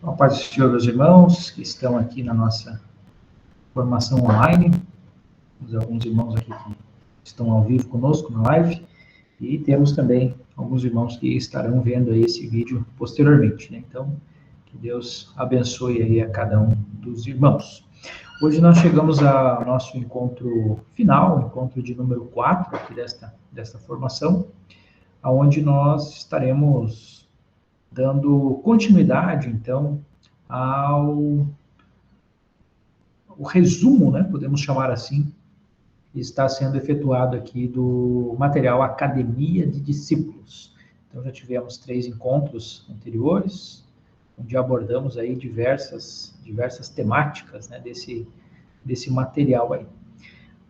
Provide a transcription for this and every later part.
A paz do Senhor, meus irmãos, que estão aqui na nossa formação online. Temos alguns irmãos aqui que estão ao vivo conosco na live. E temos também alguns irmãos que estarão vendo aí esse vídeo posteriormente, né? Então, que Deus abençoe aí a cada um dos irmãos. Hoje nós chegamos ao nosso encontro final, encontro de número 4 aqui desta formação, onde nós estaremos dando continuidade, então, ao resumo, né, podemos chamar assim, que está sendo efetuado aqui do material Academia de Discípulos. Então, já tivemos 3 encontros anteriores, onde abordamos aí diversas temáticas, né, desse material aí.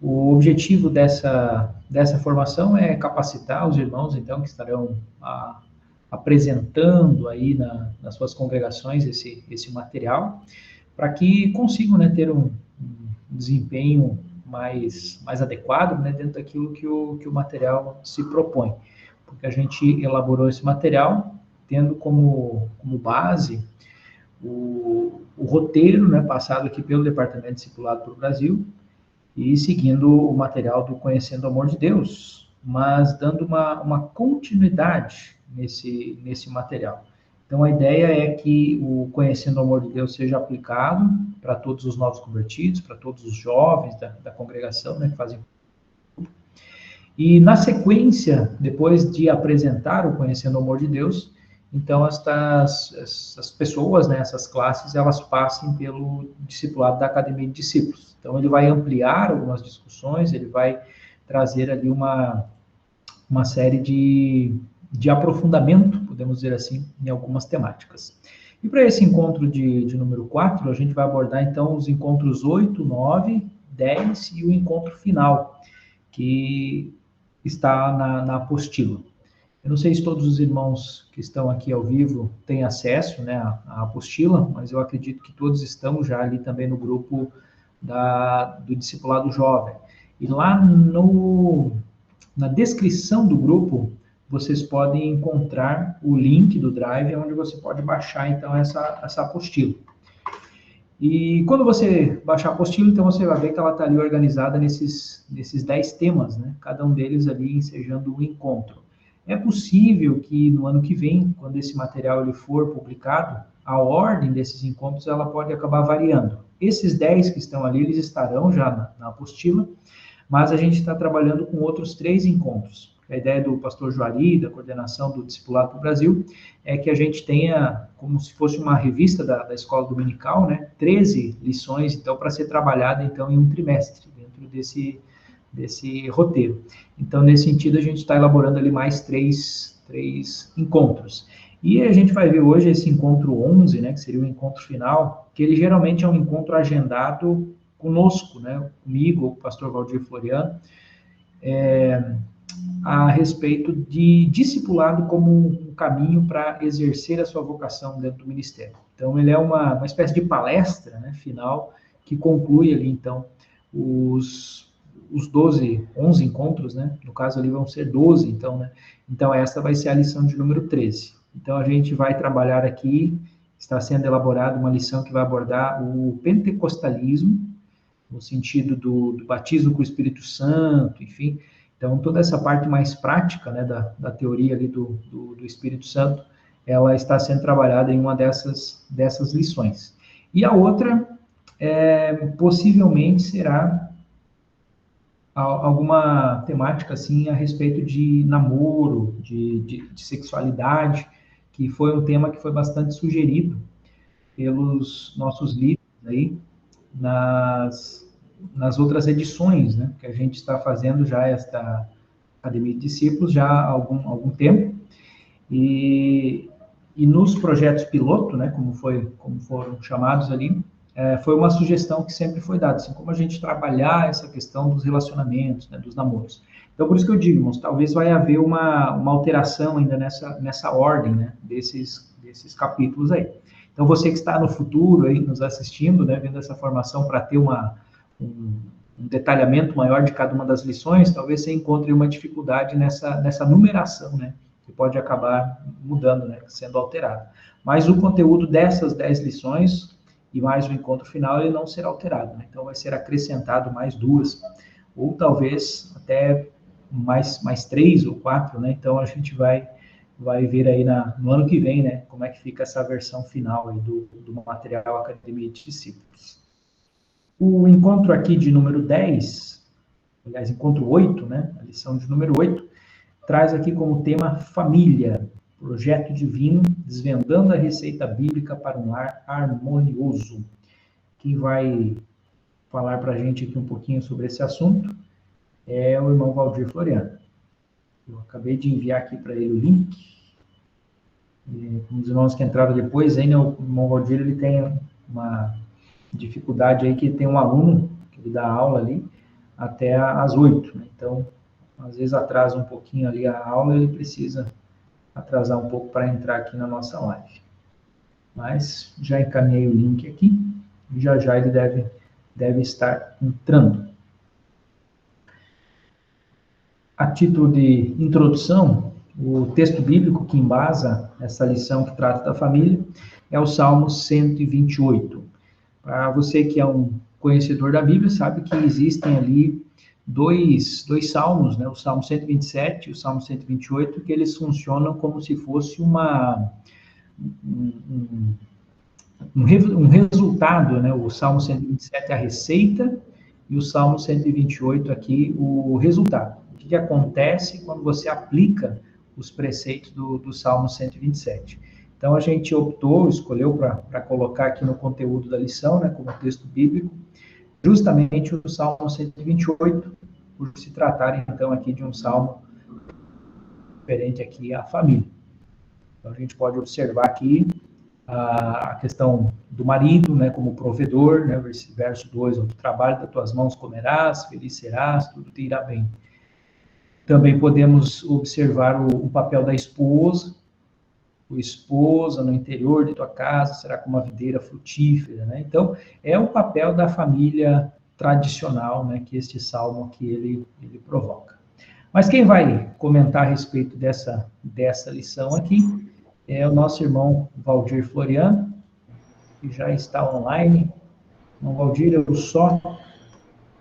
O objetivo dessa formação é capacitar os irmãos, então, que estarão apresentando aí nas suas congregações esse material, para que consigam, né, ter um desempenho mais adequado, né, dentro daquilo que o material se propõe. Porque a gente elaborou esse material tendo como base o roteiro, né, passado aqui pelo Departamento de Discipulado para o Brasil, e seguindo o material do Conhecendo o Amor de Deus, mas dando uma continuidade nesse material. Então, a ideia é que o Conhecendo o Amor de Deus seja aplicado para todos os novos convertidos, para todos os jovens da congregação, né, que fazem. E, na sequência, depois de apresentar o Conhecendo o Amor de Deus, então, essas pessoas, né, essas classes, elas passem pelo discipulado da Academia de Discípulos. Então, ele vai ampliar algumas discussões, ele vai trazer ali uma série de aprofundamento, podemos dizer assim, em algumas temáticas. E para esse encontro de número 4, a gente vai abordar, então, os encontros 8, 9, 10 e o encontro final, que está na apostila. Eu não sei se todos os irmãos que estão aqui ao vivo têm acesso, né, à apostila, mas eu acredito que todos estão já ali também no grupo do Discipulado Jovem. E lá na descrição do grupo, vocês podem encontrar o link do Drive, onde você pode baixar, então, essa apostila. E quando você baixar a apostila, então, você vai ver que ela está ali organizada nesses 10 temas, né? Cada um deles ali ensejando um encontro. É possível que no ano que vem, quando esse material ele for publicado, a ordem desses encontros ela pode acabar variando. Esses 10 que estão ali, eles estarão já na apostila, mas a gente está trabalhando com outros 3 encontros. A ideia do pastor Juari, da coordenação do Discipulado para o Brasil, é que a gente tenha, como se fosse uma revista da escola dominical, né, 13 lições, então, para ser trabalhada, então, em um trimestre, dentro desse roteiro. Então, nesse sentido, a gente está elaborando ali mais 3 encontros. E a gente vai ver hoje esse encontro 11, né, que seria o encontro final, que ele geralmente é um encontro agendado conosco, né, comigo, o pastor Valdir Floriano, a respeito de discipulado como um caminho para exercer a sua vocação dentro do ministério. Então, ele é uma espécie de palestra, né, final, que conclui ali, então, os 11 encontros, né? No caso ali vão ser 12, então, né? Então, essa vai ser a lição de número 13. Então, a gente vai trabalhar aqui, está sendo elaborada uma lição que vai abordar o pentecostalismo, no sentido do batismo com o Espírito Santo, enfim. Então, toda essa parte mais prática, né, da teoria ali do Espírito Santo, ela está sendo trabalhada em uma dessas lições. E a outra, possivelmente, será alguma temática, assim, a respeito de namoro, de sexualidade, que foi um tema que foi bastante sugerido pelos nossos líderes aí, nas outras edições, né, que a gente está fazendo já esta Academia de Discípulos já há algum tempo, e nos projetos piloto, né, como foram chamados ali, foi uma sugestão que sempre foi dada, assim, como a gente trabalhar essa questão dos relacionamentos, né, dos namoros. Então, por isso que eu digo, irmãos, talvez vai haver uma alteração ainda nessa ordem, né, desses capítulos aí. Então, você que está no futuro aí nos assistindo, né, vendo essa formação para ter um detalhamento maior de cada uma das lições, talvez você encontre uma dificuldade nessa numeração, né, que pode acabar mudando, né, sendo alterada. mas o conteúdo dessas 10 lições e mais o encontro final, ele não será alterado, né? Então, vai ser acrescentado mais 2, ou talvez até mais 3 ou 4, né? Então, a gente vai ver aí no ano que vem, né, como é que fica essa versão final aí do material Academia de Discípulos. O encontro aqui de número 10, aliás, encontro 8, né, a lição de número 8, traz aqui como tema família, projeto divino, desvendando a receita bíblica para um lar harmonioso. Quem vai falar para a gente aqui um pouquinho sobre esse assunto é o irmão Valdir Floriano. Eu acabei de enviar aqui para ele o link. Os irmãos que entraram depois, ainda o irmão Valdir, ele tem uma dificuldade aí, que tem um aluno que ele dá aula ali até às 8, né? Então, às vezes atrasa um pouquinho ali a aula, ele precisa atrasar um pouco para entrar aqui na nossa live. Mas já encaminhei o link aqui e já ele deve estar entrando. A título de introdução, o texto bíblico que embasa essa lição que trata da família é o Salmo 128. Para você que é um conhecedor da Bíblia, sabe que existem ali dois salmos, né? O Salmo 127 e o Salmo 128, que eles funcionam como se fosse um resultado, né? O Salmo 127 é a receita e o Salmo 128 aqui o resultado. O que acontece quando você aplica os preceitos do Salmo 127? Então, a gente escolheu para colocar aqui no conteúdo da lição, né, como texto bíblico, justamente o Salmo 128, por se tratar, então, aqui de um salmo referente aqui à família. Então, a gente pode observar aqui a questão do marido, né, como provedor, né, verso 2, do trabalho das tuas mãos comerás, feliz serás, tudo te irá bem. Também podemos observar o papel da esposa, o esposa no interior de tua casa será como uma videira frutífera, né? Então, é o papel da família tradicional, né, que este salmo aqui ele provoca. Mas quem vai comentar a respeito dessa lição aqui é o nosso irmão Valdir Floriano, que já está online. Irmão Valdir, eu só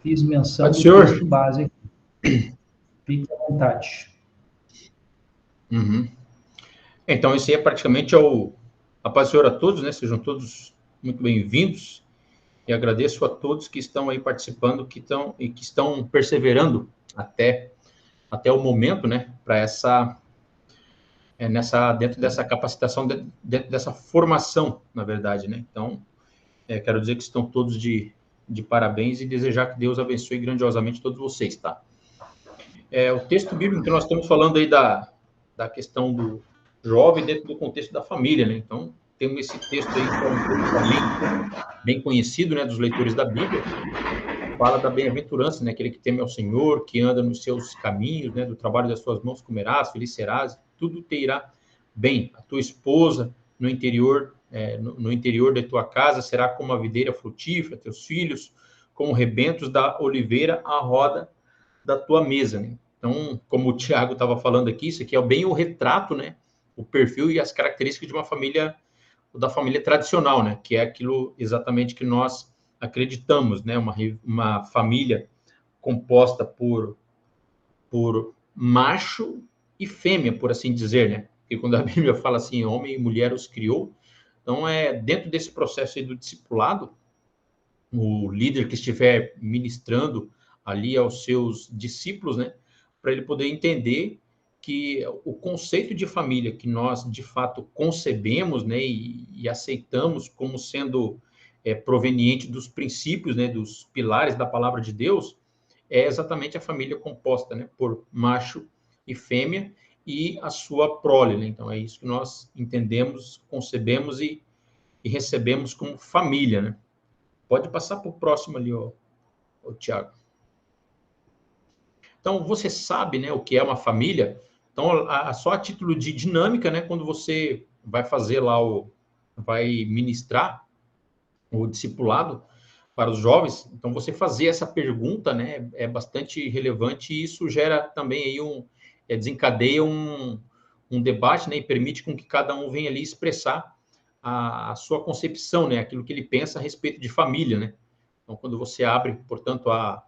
fiz menção do texto base aqui. Fique à vontade. Uhum. Então, esse é praticamente a paz do Senhor a todos, né? Sejam todos muito bem-vindos. E agradeço a todos que estão aí participando, que estão perseverando até o momento, né? Para dentro dessa capacitação, dentro dessa formação, na verdade, né? Então, quero dizer que estão todos de parabéns e desejar que Deus abençoe grandiosamente todos vocês, tá? O texto bíblico que nós estamos falando aí da questão do jovem dentro do contexto da família, né? Então, temos esse texto aí, que é um texto bem conhecido, né, dos leitores da Bíblia, fala da bem-aventurança, né, aquele que teme ao Senhor, que anda nos seus caminhos, né, do trabalho das suas mãos comerás, feliz serás, tudo te irá bem. A tua esposa no interior da tua casa será como a videira frutífera, teus filhos como rebentos da oliveira à roda da tua mesa, né? Então, como o Tiago estava falando aqui, isso aqui é bem o retrato, né? O perfil e as características de uma família, da família tradicional, né? Que é aquilo exatamente que nós acreditamos, né? Uma família composta por macho e fêmea, por assim dizer, né? Porque quando a Bíblia fala assim, homem e mulher os criou, então dentro desse processo aí do discipulado, o líder que estiver ministrando ali aos seus discípulos, né, para ele poder entender que o conceito de família que nós, de fato, concebemos, né, e aceitamos como sendo proveniente dos princípios, né, dos pilares da palavra de Deus, é exatamente a família composta, né, por macho e fêmea e a sua prole, né? Então, é isso que nós entendemos, concebemos e recebemos como família, né? Pode passar para o próximo ali, o Tiago. Então, você sabe, né, o que é uma família. Então, só a título de dinâmica, né, quando você vai fazer lá vai ministrar o discipulado para os jovens, então você fazer essa pergunta, né, é bastante relevante e isso gera também aí desencadeia um debate, né, e permite com que cada um venha ali expressar a sua concepção, né? Aquilo que ele pensa a respeito de família, né? Então, quando você abre, portanto, a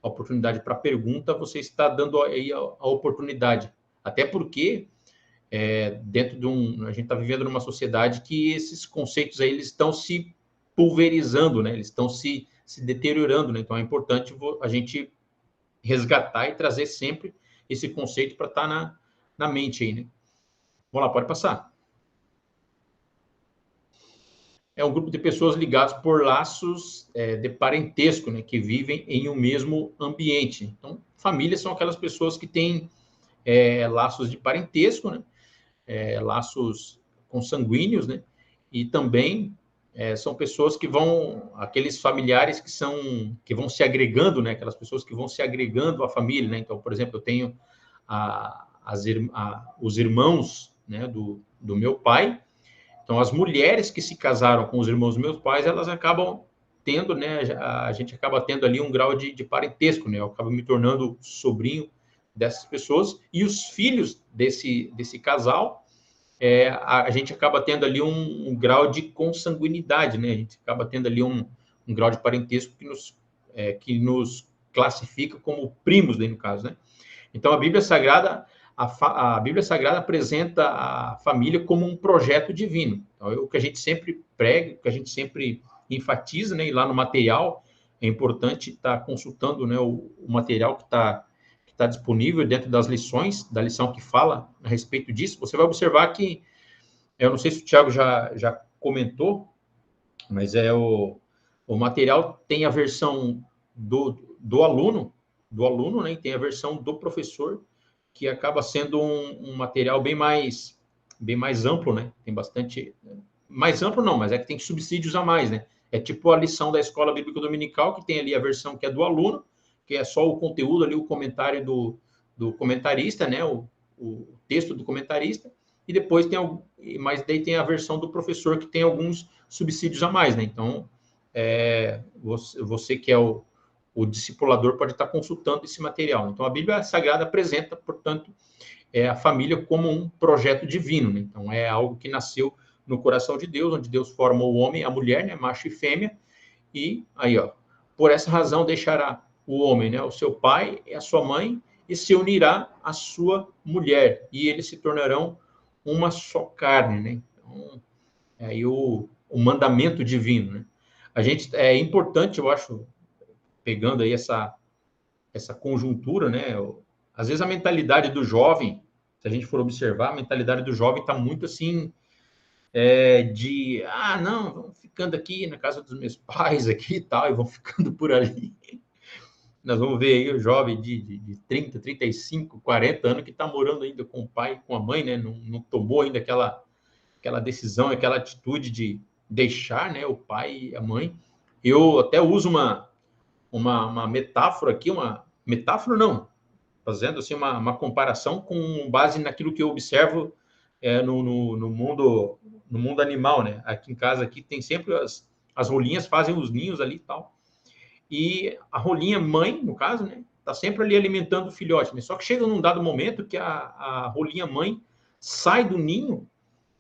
oportunidade para pergunta, você está dando aí a oportunidade. Até porque, dentro de a gente está vivendo numa sociedade que esses conceitos aí, eles estão se pulverizando, né? Eles estão se deteriorando, né? Então, é importante a gente resgatar e trazer sempre esse conceito para estar na mente aí, né? Vamos lá, pode passar. É um grupo de pessoas ligadas por laços de parentesco, né, que vivem em um mesmo ambiente. Então, famílias são aquelas pessoas que têm laços de parentesco, né, laços consanguíneos, né, e também são pessoas que aqueles familiares que vão se agregando, né, aquelas pessoas que vão se agregando à família, né. Então, por exemplo, eu tenho os irmãos, né, do meu pai. Então, as mulheres que se casaram com os irmãos dos meus pais, elas acabam tendo, né, a gente acaba tendo ali um grau de parentesco, né, eu acabo me tornando sobrinho dessas pessoas, e os filhos desse casal, a gente acaba tendo ali um grau de consanguinidade, né, a gente acaba tendo ali um grau de parentesco que nos classifica como primos, né, no caso, né. Então, a Bíblia Sagrada apresenta a família como um projeto divino. Então, o que a gente sempre prega, o que a gente sempre enfatiza, né? E lá no material, é importante estar consultando, né, o material que tá disponível dentro das lições, da lição que fala a respeito disso. Você vai observar que, eu não sei se o Tiago já comentou, mas o material tem a versão do aluno, né? E tem a versão do professor, que acaba sendo um material bem mais amplo, né? Tem bastante... Mais amplo não, mas é que tem subsídios a mais, né? É tipo a lição da Escola Bíblica Dominical, que tem ali a versão que é do aluno, que é só o conteúdo ali, o comentário do comentarista, né? O texto do comentarista, e depois mas daí tem a versão do professor, que tem alguns subsídios a mais, né? Então, você que é o discipulador pode estar consultando esse material. Então, a Bíblia Sagrada apresenta, portanto, a família como um projeto divino, né? Então, é algo que nasceu no coração de Deus, onde Deus forma o homem e a mulher, né, macho e fêmea, e aí, ó, por essa razão deixará o homem, né, o seu pai e a sua mãe, e se unirá à sua mulher, e eles se tornarão uma só carne, né? Então, é aí o mandamento divino, né? É importante, eu acho, pegando aí essa conjuntura, né? Às vezes a mentalidade do jovem, se a gente for observar, a mentalidade do jovem está muito assim, não, vamos ficando aqui na casa dos meus pais aqui e tal, e vão ficando por ali. Nós vamos ver aí o jovem de 30, 35, 40 anos que está morando ainda com o pai e com a mãe, né? Não tomou ainda aquela decisão, aquela atitude de deixar, né, o pai e a mãe. Eu até uso uma metáfora aqui, metáfora não, fazendo assim uma comparação com base naquilo que eu observo no mundo animal, né? Aqui em casa aqui tem sempre as rolinhas fazem os ninhos ali e tal. E a rolinha mãe, no caso, né, tá sempre ali alimentando o filhote, né? Só que chega num dado momento que a rolinha mãe sai do ninho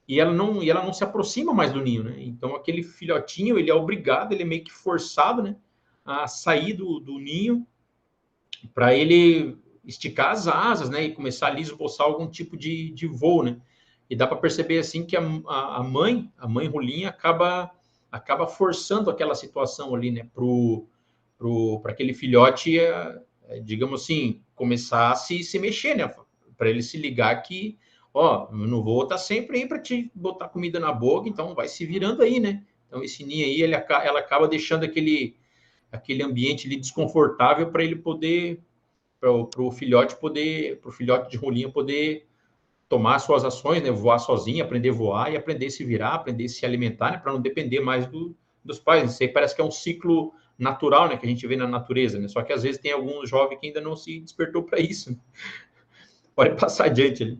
e ela não se aproxima mais do ninho, né? Então aquele filhotinho, ele é obrigado, ele é meio que forçado, né, a sair do ninho para ele esticar as asas, né, e começar ali a esboçar algum tipo de voo, né? E dá para perceber assim que a mãe rolinha acaba forçando aquela situação ali, né, para aquele filhote, digamos assim, começar a se mexer, né, para ele se ligar que, ó, eu não vou estar sempre aí para te botar comida na boca, então vai se virando aí, né? Então esse ninho aí, ela acaba deixando aquele ambiente ali desconfortável para ele poder, para o filhote de rolinha poder tomar suas ações, né, voar sozinho, aprender a voar e aprender a se virar, aprender a se alimentar, né, para não depender mais dos pais. Isso aí parece que é um ciclo natural, né, que a gente vê na natureza, né? Só que às vezes tem alguns jovens que ainda não se despertou para isso, né? Pode passar adiante ali.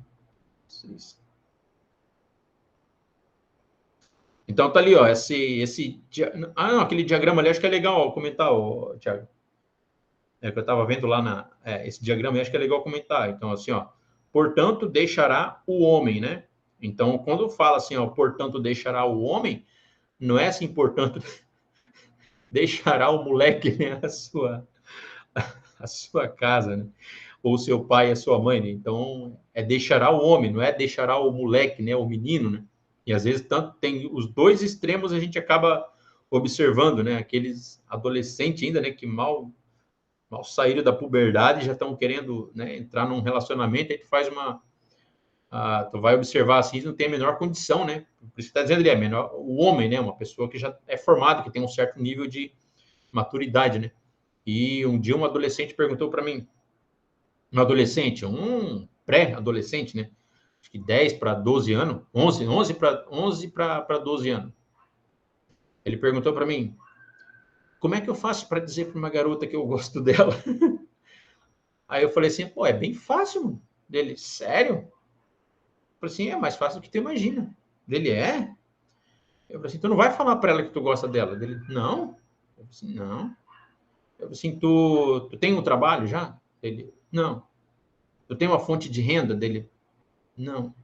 Então tá ali, ó, não, aquele diagrama ali, acho que é legal comentar, Thiago. É que eu estava vendo lá esse diagrama, e acho que é legal comentar. Então, assim, ó, portanto, deixará o homem, né? Então, quando fala assim, ó, portanto, deixará o homem, não é assim, portanto, deixará o moleque, né, a sua casa, né? Ou seu pai e a sua mãe, né? Então, é deixará o homem, não é deixará o moleque, né, o menino, né? E às vezes tanto tem os dois extremos, a gente acaba observando, né, aqueles adolescentes ainda, né, que mal saíram da puberdade e já estão querendo, né, entrar num relacionamento, aí tu faz tu vai observar assim, não tem a menor condição, né? Por isso que está dizendo, ele é menor, o homem, né, uma pessoa que já é formado, que tem um certo nível de maturidade, né? E um dia um adolescente perguntou para mim, um pré-adolescente, né? Acho que 10 para 12 anos, 11 para 12 anos. Ele perguntou para mim, como é que eu faço para dizer para uma garota que eu gosto dela? Aí eu falei assim, pô, é bem fácil, mano. Dele, sério? Eu falei assim, é mais fácil do que tu imagina. Dele, é? Eu falei assim, tu não vai falar para ela que tu gosta dela? Dele, não. Eu falei assim, não. Eu falei assim, tu tem um trabalho já? Ele, não. Tu tem uma fonte de renda? Dele, não.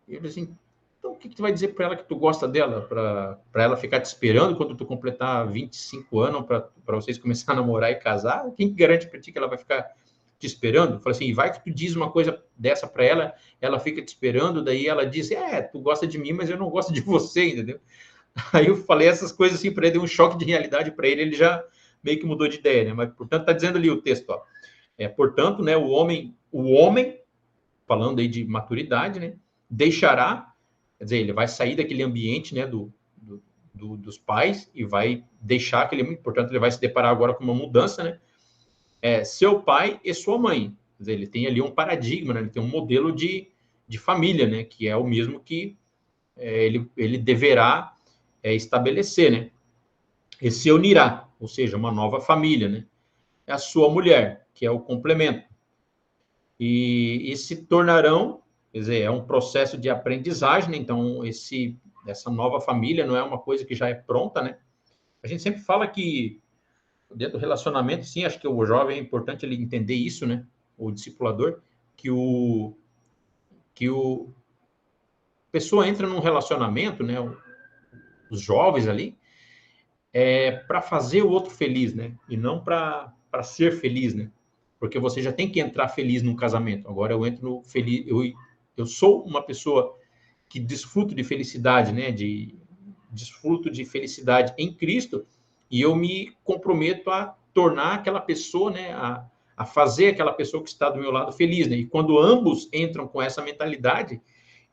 Eu falei assim, então o que tu vai dizer para ela que tu gosta dela? Para ela ficar te esperando quando tu completar 25 anos para vocês começarem a namorar e casar? Quem garante para ti que ela vai ficar te esperando? Eu falei assim, vai que tu diz uma coisa dessa para ela, ela fica te esperando, daí ela diz, tu gosta de mim, mas eu não gosto de você, entendeu? Aí eu falei essas coisas assim para ele, deu um choque de realidade para ele, ele já meio que mudou de ideia, né? Mas, portanto, está dizendo ali o texto, ó. Portanto, né, o homem, falando aí de maturidade, né, deixará, quer dizer, ele vai sair daquele ambiente, né, dos pais e vai deixar aquele, portanto, ele vai se deparar agora com uma mudança, né, seu pai e sua mãe, quer dizer, ele tem ali um paradigma, né, ele tem um modelo de família, né, que é o mesmo que ele deverá estabelecer, né, e se unirá, ou seja, uma nova família, né, é a sua mulher, que é o complemento, e se tornarão, quer dizer, é um processo de aprendizagem, né? Então essa nova família não é uma coisa que já é pronta, né? A gente sempre fala que dentro do relacionamento, sim, acho que o jovem é importante ele entender isso, né? O discipulador, que o pessoa entra num relacionamento, né? Os jovens ali, para fazer o outro feliz, né? E não para ser feliz, né? Porque você já tem que entrar feliz num casamento. Agora eu entro no feliz, eu sou uma pessoa que desfruto de felicidade, né? Desfruto de felicidade em Cristo e eu me comprometo a tornar aquela pessoa, né? A fazer aquela pessoa que está do meu lado feliz, né? E quando ambos entram com essa mentalidade,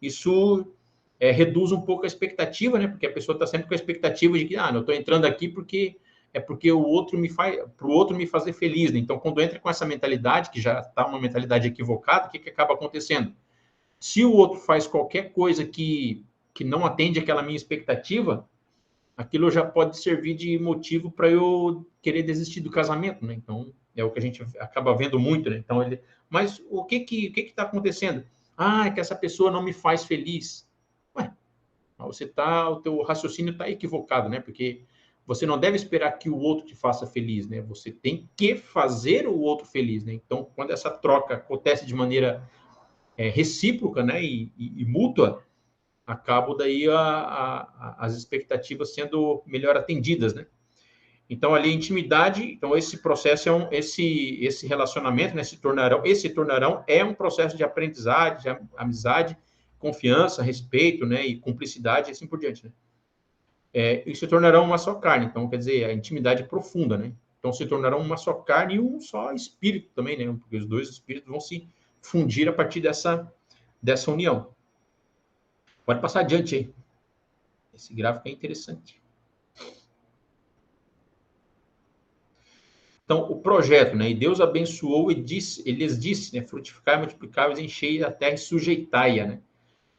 isso reduz um pouco a expectativa, né? Porque a pessoa está sempre com a expectativa de que, eu estou entrando aqui porque o outro me faz, para o outro me fazer feliz, né? Então, quando entra com essa mentalidade, que já está uma mentalidade equivocada, o que acaba acontecendo? Se o outro faz qualquer coisa que não atende aquela minha expectativa, aquilo já pode servir de motivo para eu querer desistir do casamento, né? Então, é o que a gente acaba vendo muito, né? Então, mas o que está acontecendo? É que essa pessoa não me faz feliz. Ué, o teu raciocínio está equivocado, né? Porque você não deve esperar que o outro te faça feliz, né? Você tem que fazer o outro feliz, né? Então, quando essa troca acontece de maneira recíproca, né? E mútua, acabam daí as expectativas sendo melhor atendidas, né? Então, ali, intimidade, então, esse processo esse relacionamento, né, se tornarão é um processo de aprendizagem, de amizade, confiança, respeito, né, e cumplicidade, e assim por diante, né? E se tornarão uma só carne, então, quer dizer, a intimidade profunda, né? Então, se tornarão uma só carne e um só espírito também, né? Porque os dois espíritos vão se fundir a partir dessa união. Pode passar adiante aí. Esse gráfico é interessante. Então, o projeto, né? E Deus abençoou e lhes disse, né? Frutificai, multiplicai, enchei a terra e sujeitai-a, né?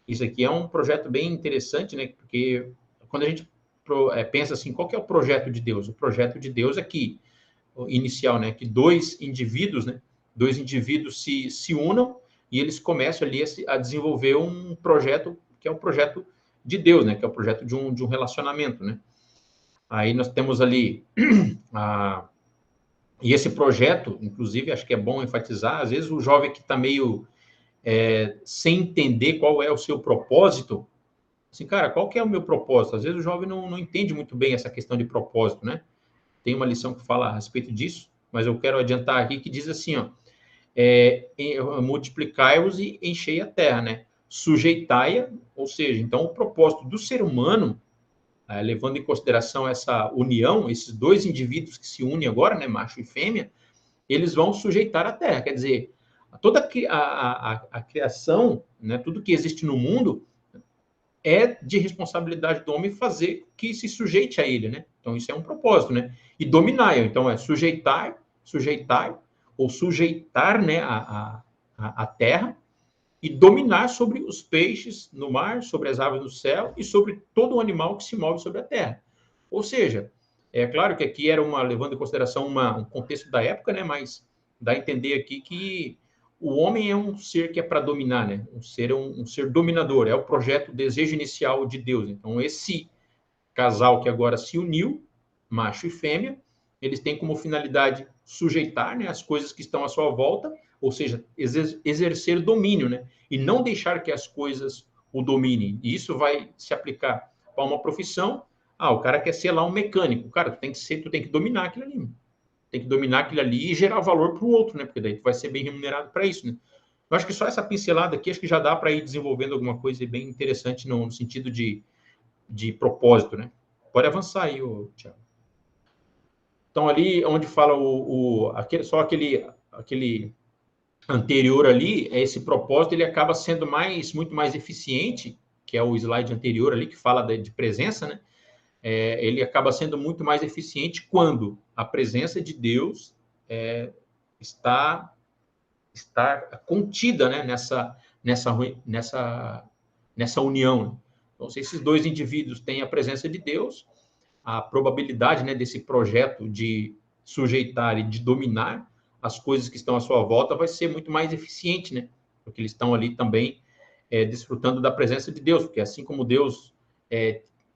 Isso aqui é um projeto bem interessante, né? Porque quando a gente pensa assim, qual que é o projeto de Deus? O projeto de Deus é que, inicial, né? Que dois indivíduos, né? Dois indivíduos se unam e eles começam ali a desenvolver um projeto que é o projeto de Deus, né? Que é o projeto de um relacionamento, né? Aí nós temos ali e esse projeto, inclusive, acho que é bom enfatizar, às vezes o jovem que está meio sem entender qual é o seu propósito. Assim, cara, qual que é o meu propósito? Às vezes o jovem não entende muito bem essa questão de propósito, né? Tem uma lição que fala a respeito disso, mas eu quero adiantar aqui que diz assim, ó, multiplicai-vos e enchei a terra, né? Sujeitai-a, ou seja, então o propósito do ser humano, levando em consideração essa união, esses dois indivíduos que se unem agora, né, macho e fêmea, eles vão sujeitar a terra, quer dizer, toda a criação, né, tudo que existe no mundo é de responsabilidade do homem fazer que se sujeite a ele, né? Então isso é um propósito, né? E dominar, então sujeitar, ou sujeitar, né, a terra, e dominar sobre os peixes no mar, sobre as aves no céu e sobre todo o animal que se move sobre a terra. Ou seja, é claro que aqui era levando em consideração um contexto da época, né? Mas dá a entender aqui que o homem é um ser que é para dominar, né? Um ser dominador, é o projeto, o desejo inicial de Deus. Então, esse casal que agora se uniu, macho e fêmea, eles têm como finalidade sujeitar, né, as coisas que estão à sua volta, ou seja, exercer domínio, né? E não deixar que as coisas o dominem. E isso vai se aplicar para uma profissão. O cara quer ser lá um mecânico. Cara, tu tem que dominar aquilo ali. Tem que dominar aquilo ali e gerar valor para o outro, né? Porque daí tu vai ser bem remunerado para isso, né? Eu acho que só essa pincelada aqui, acho que já dá para ir desenvolvendo alguma coisa bem interessante no sentido de propósito, né? Pode avançar aí, Thiago. Então, ali onde fala aquele anterior ali, esse propósito, ele acaba sendo muito mais eficiente, que é o slide anterior ali, que fala de presença, né? Ele acaba sendo muito mais eficiente quando a presença de Deus está contida, né, nessa união. Então, se esses dois indivíduos têm a presença de Deus, a probabilidade, né, desse projeto de sujeitar e de dominar as coisas que estão à sua volta vai ser muito mais eficiente, né? Porque eles estão ali também desfrutando da presença de Deus, porque assim como Deus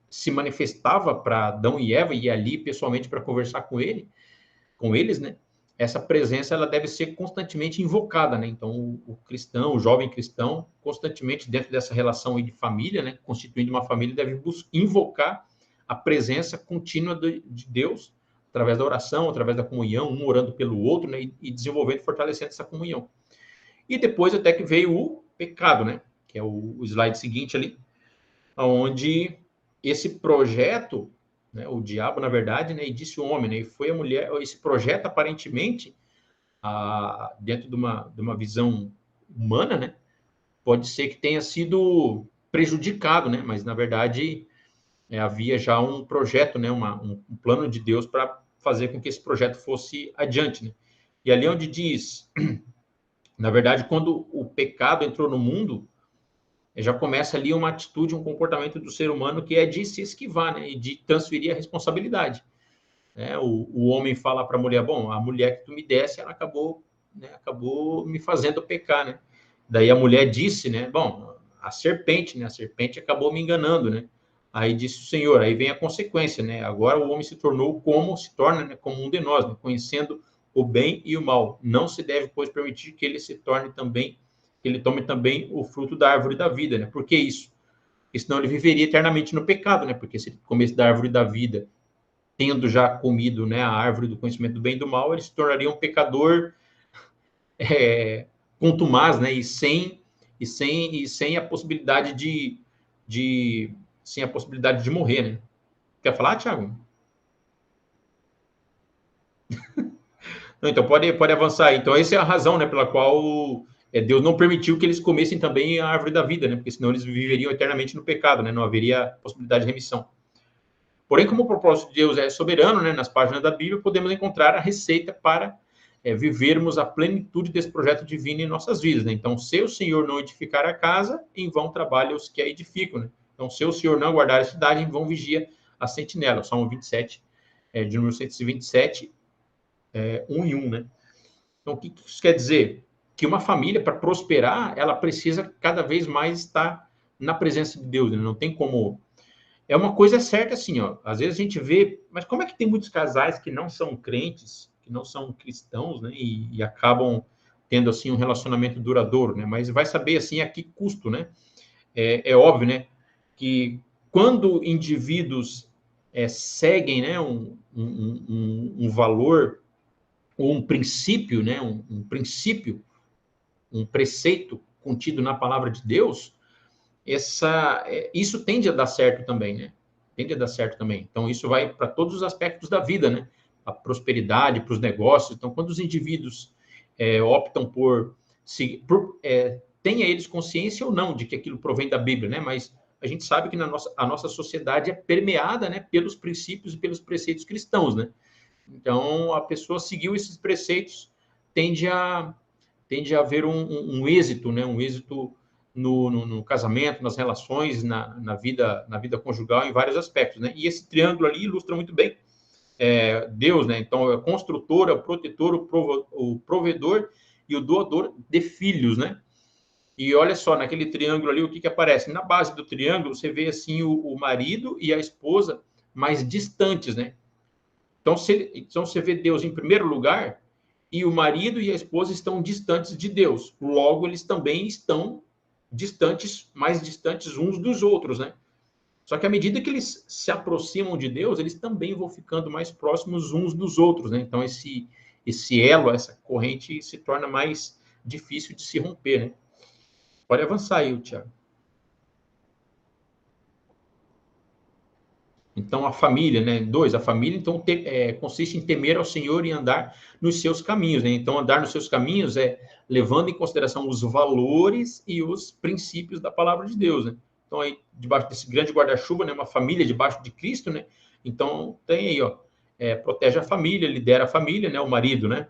se manifestava para Adão e Eva e ali pessoalmente para conversar com eles, né? Essa presença ela deve ser constantemente invocada, né? Então o cristão, o jovem cristão, constantemente dentro dessa relação aí de família, né? Constituindo uma família, deve invocar a presença contínua de Deus através da oração, através da comunhão, um orando pelo outro, né? E desenvolvendo e fortalecendo essa comunhão. E depois até que veio o pecado, né? Que é o slide seguinte ali, onde esse projeto, né, o diabo, na verdade, né, e disse o homem, né, e foi a mulher, esse projeto, aparentemente, dentro de uma visão humana, né, pode ser que tenha sido prejudicado, né, mas, na verdade, havia já um projeto, né, um plano de Deus para fazer com que esse projeto fosse adiante, né. E ali onde diz, na verdade, quando o pecado entrou no mundo, já começa ali uma atitude, um comportamento do ser humano que é de se esquivar, né, e de transferir a responsabilidade. Né? O homem fala para a mulher, bom, a mulher que tu me desse, ela acabou me fazendo pecar, né? Daí a mulher disse, né, bom, a serpente acabou me enganando, né? Aí disse o Senhor, aí vem a consequência, né? Agora o homem se torna, né, como um de nós, né? Conhecendo o bem e o mal. Não se deve, pois, permitir que ele tome também o fruto da árvore da vida, né? Por que isso? Porque senão ele viveria eternamente no pecado, né? Porque se ele comesse da árvore da vida, tendo já comido, né, a árvore do conhecimento do bem e do mal, ele se tornaria um pecador contumaz, né? E sem a possibilidade sem a possibilidade de morrer, né? Quer falar, Thiago? Não, então pode avançar. Então essa é a razão, né, pela qual Deus não permitiu que eles comessem também a árvore da vida, né? Porque senão eles viveriam eternamente no pecado, né? Não haveria possibilidade de remissão. Porém, como o propósito de Deus é soberano, né, nas páginas da Bíblia, podemos encontrar a receita para vivermos a plenitude desse projeto divino em nossas vidas. Né? Então, se o Senhor não edificar a casa, em vão trabalham os que a edificam. Né? Então, se o Senhor não guardar a cidade, em vão vigia a sentinela. O Salmo 27, de número 127, 1 e 1. Né? Então, o que isso quer dizer? Que uma família, para prosperar, ela precisa cada vez mais estar na presença de Deus. Né? Não tem como... uma coisa certa, assim, ó. Às vezes a gente vê, mas como é que tem muitos casais que não são crentes, que não são cristãos, né? E acabam tendo, assim, um relacionamento duradouro, né? Mas vai saber, assim, a que custo, né? É óbvio, né, que quando indivíduos seguem, né, um valor ou um princípio, né, um princípio, um preceito contido na palavra de Deus, isso tende a dar certo também, né? Tende a dar certo também. Então, isso vai para todos os aspectos da vida, né? A prosperidade, para os negócios. Então, quando os indivíduos optam tenha eles consciência ou não de que aquilo provém da Bíblia, né? Mas a gente sabe que a nossa sociedade é permeada, né, pelos princípios e pelos preceitos cristãos, né? Então, a pessoa seguiu esses preceitos, tende a haver um êxito, né? Um êxito no casamento, nas relações, na vida conjugal, em vários aspectos, né? E esse triângulo ali ilustra muito bem Deus, né? Então, é o construtor, é o protetor, o provedor e o doador de filhos, né? E olha só, naquele triângulo ali, o que aparece? Na base do triângulo, você vê, assim, o marido e a esposa mais distantes, né? Então, você vê Deus em primeiro lugar e o marido e a esposa estão distantes de Deus. Logo, eles também estão distantes, mais distantes uns dos outros, né? Só que à medida que eles se aproximam de Deus, eles também vão ficando mais próximos uns dos outros, né? Então, esse elo, essa corrente se torna mais difícil de se romper, né? Pode avançar aí, Tiago. Então, a família, né? 2, a família, então, consiste em temer ao Senhor e andar nos seus caminhos, né? Então, andar nos seus caminhos é levando em consideração os valores e os princípios da palavra de Deus, né? Então, aí, debaixo desse grande guarda-chuva, né? Uma família debaixo de Cristo, né? Então, tem aí, ó, protege a família, lidera a família, né? O marido, né?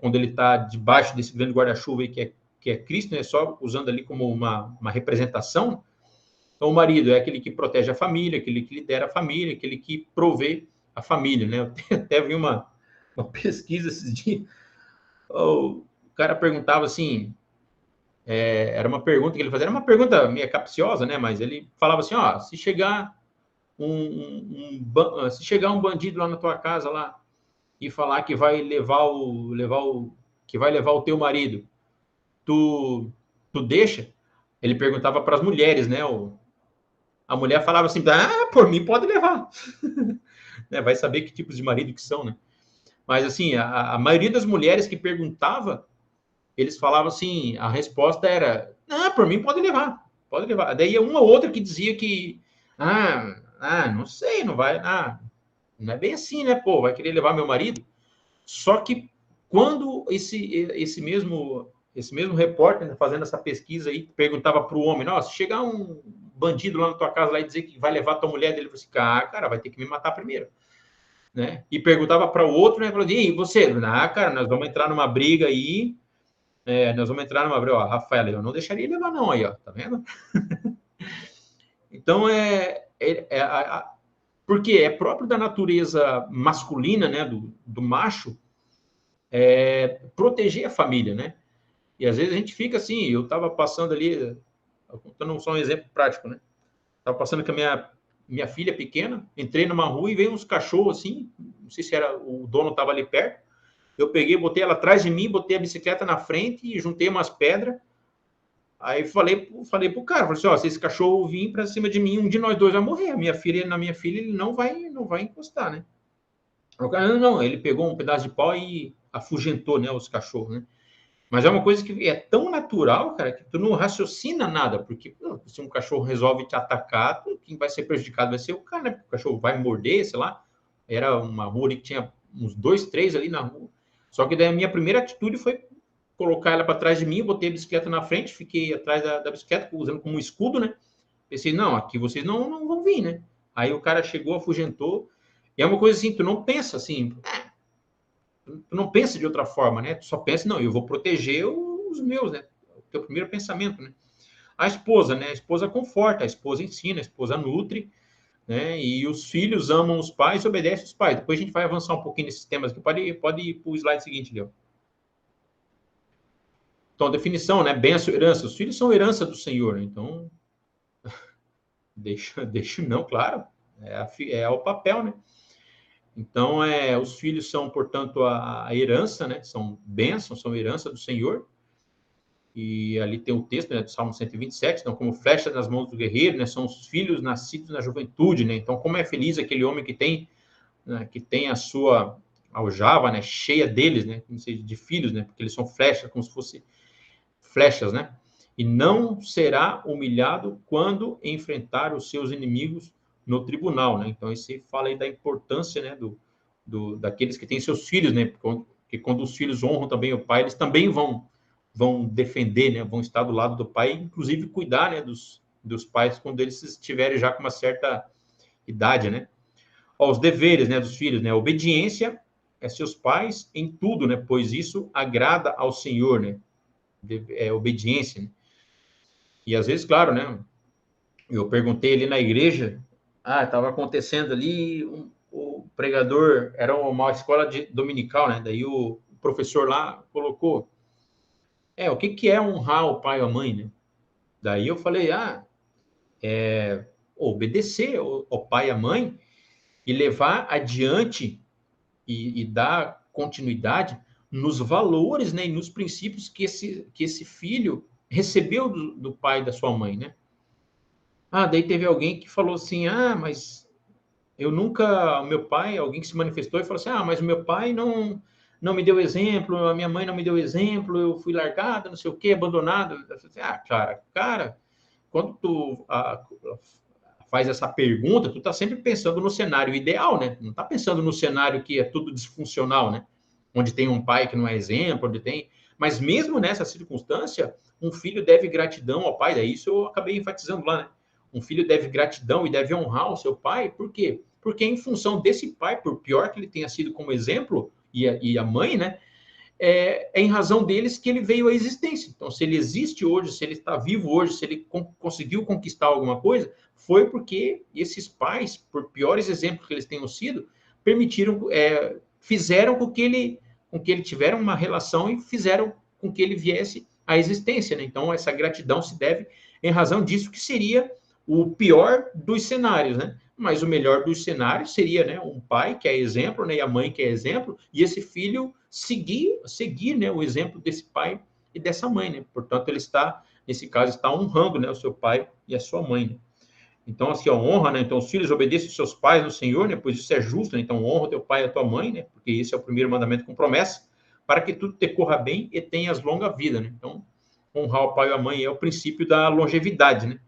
Quando ele está debaixo desse grande guarda-chuva aí, que é Cristo, né? Só usando ali como uma representação. Então, o marido é aquele que protege a família, aquele que lidera a família, aquele que provê a família, né? Eu até vi uma pesquisa esses dias, o cara perguntava assim, era uma pergunta que ele fazia, era uma pergunta meio capciosa, né? Mas ele falava assim, ó, se chegar se chegar um bandido lá na tua casa lá e falar que vai levar o teu marido, tu deixa? Ele perguntava para as mulheres, né? A mulher falava assim, por mim pode levar. Né? Vai saber que tipos de marido que são, né? Mas, assim, a maioria das mulheres que perguntava, eles falavam assim, a resposta era, por mim pode levar, pode levar. Daí uma ou outra que dizia que, não sei, não vai, não é bem assim, né, pô, vai querer levar meu marido? Só que quando esse mesmo repórter, fazendo essa pesquisa aí, perguntava para o homem, se chegar um bandido lá na tua casa lá e dizer que vai levar tua mulher, ele falou assim, cara, vai ter que me matar primeiro. Né? E perguntava para o outro, né? Falou, e você? Cara, nós vamos entrar numa briga aí, ó, Rafael, eu não deixaria ele levar não, aí, ó, tá vendo? Então, porque é próprio da natureza masculina, né, do macho, proteger a família, né? E às vezes a gente fica assim, eu estava passando ali, contando só um exemplo prático, né? Estava passando com a minha filha pequena, entrei numa rua e veio uns cachorros assim, não sei se era o dono estava ali perto, eu peguei, botei ela atrás de mim, botei a bicicleta na frente e juntei umas pedras, aí falei pro cara, falei assim, ó, se esse cachorro vir para cima de mim, um de nós dois vai morrer, na minha filha ele não vai encostar, né? O cara, não, ele pegou um pedaço de pau e afugentou, né, os cachorros, né? Mas é uma coisa que é tão natural, cara, que tu não raciocina nada, porque se um cachorro resolve te atacar, quem vai ser prejudicado vai ser o cara, né? Porque o cachorro vai morder, sei lá. Era uma rua ali que tinha uns 2, 3 ali na rua. Só que daí a minha primeira atitude foi colocar ela para trás de mim, botei a bicicleta na frente, fiquei atrás da bicicleta, usando como escudo, né? Pensei, não, aqui vocês não vão vir, né? Aí o cara chegou, afugentou. E é uma coisa assim, tu não pensa assim, tu não pensa de outra forma, né? Tu só pensa, não, eu vou proteger os meus, né? O teu primeiro pensamento, né? A esposa, né? A esposa conforta, a esposa ensina, a esposa nutre, né? E os filhos amam os pais e obedecem os pais. Depois a gente vai avançar um pouquinho nesses temas aqui. Pode ir para o slide seguinte, Léo. Então, a definição, né? Bênção, herança. Os filhos são herança do Senhor, né? Então, deixa não, claro. É o papel, né? Então, os filhos são, portanto, a herança, né? São bênçãos, são herança do Senhor. E ali tem o texto, né, do Salmo 127, então, como flecha nas mãos do guerreiro, né? São os filhos nascidos na juventude, né? Então, como é feliz aquele homem que tem, né, que tem a sua aljava, né, cheia deles, né? De filhos, né? Porque eles são flechas, como se fossem flechas, né? E não será humilhado quando enfrentar os seus inimigos no tribunal, né? Então, isso fala aí da importância, né, daqueles que têm seus filhos, né? Porque quando os filhos honram também o pai, eles também vão defender, né? Vão estar do lado do pai, inclusive cuidar, né, dos pais quando eles estiverem já com uma certa idade, né? Ó, os deveres, né, dos filhos, né? Obediência a seus pais em tudo, né? Pois isso agrada ao Senhor, né? Obediência, né? E às vezes, claro, né? Eu perguntei ali na igreja, estava acontecendo ali, o pregador, era uma escola dominical, né? Daí o professor lá colocou, o que é honrar o pai ou a mãe, né? Daí eu falei, obedecer ao pai e à mãe e levar adiante e dar continuidade nos valores, né? E nos princípios que esse filho recebeu do pai e da sua mãe, né? Daí teve alguém que falou assim, mas eu nunca, o meu pai, alguém que se manifestou e falou assim, mas o meu pai não me deu exemplo, a minha mãe não me deu exemplo, eu fui largada, não sei o quê, abandonado. Eu falei assim, cara, quando tu faz essa pergunta, tu tá sempre pensando no cenário ideal, né? Não tá pensando no cenário que é tudo disfuncional, né? Onde tem um pai que não é exemplo, onde tem... Mas mesmo nessa circunstância, um filho deve gratidão ao pai, daí isso eu acabei enfatizando lá, né? Um filho deve gratidão e deve honrar o seu pai, por quê? Porque em função desse pai, por pior que ele tenha sido como exemplo, e a mãe, né? Em razão deles que ele veio à existência. Então, se ele existe hoje, se ele está vivo hoje, se ele conseguiu conquistar alguma coisa, foi porque esses pais, por piores exemplos que eles tenham sido, fizeram com que ele tivesse uma relação e fizeram com que ele viesse à existência, né? Então, essa gratidão se deve em razão disso, que seria o pior dos cenários, né? Mas o melhor dos cenários seria, né, um pai que é exemplo, né, e a mãe que é exemplo, e esse filho seguir, né, o exemplo desse pai e dessa mãe, né? Portanto, ele está, nesse caso, está honrando, né, o seu pai e a sua mãe, né? Então, assim, a honra, né? Então, os filhos obedeçam aos seus pais no Senhor, né? Pois isso é justo, né? Então, honra o teu pai e a tua mãe, né? Porque esse é o primeiro mandamento com promessa, para que tudo te corra bem e tenhas longa vida, né? Então, honrar o pai e a mãe é o princípio da longevidade, né?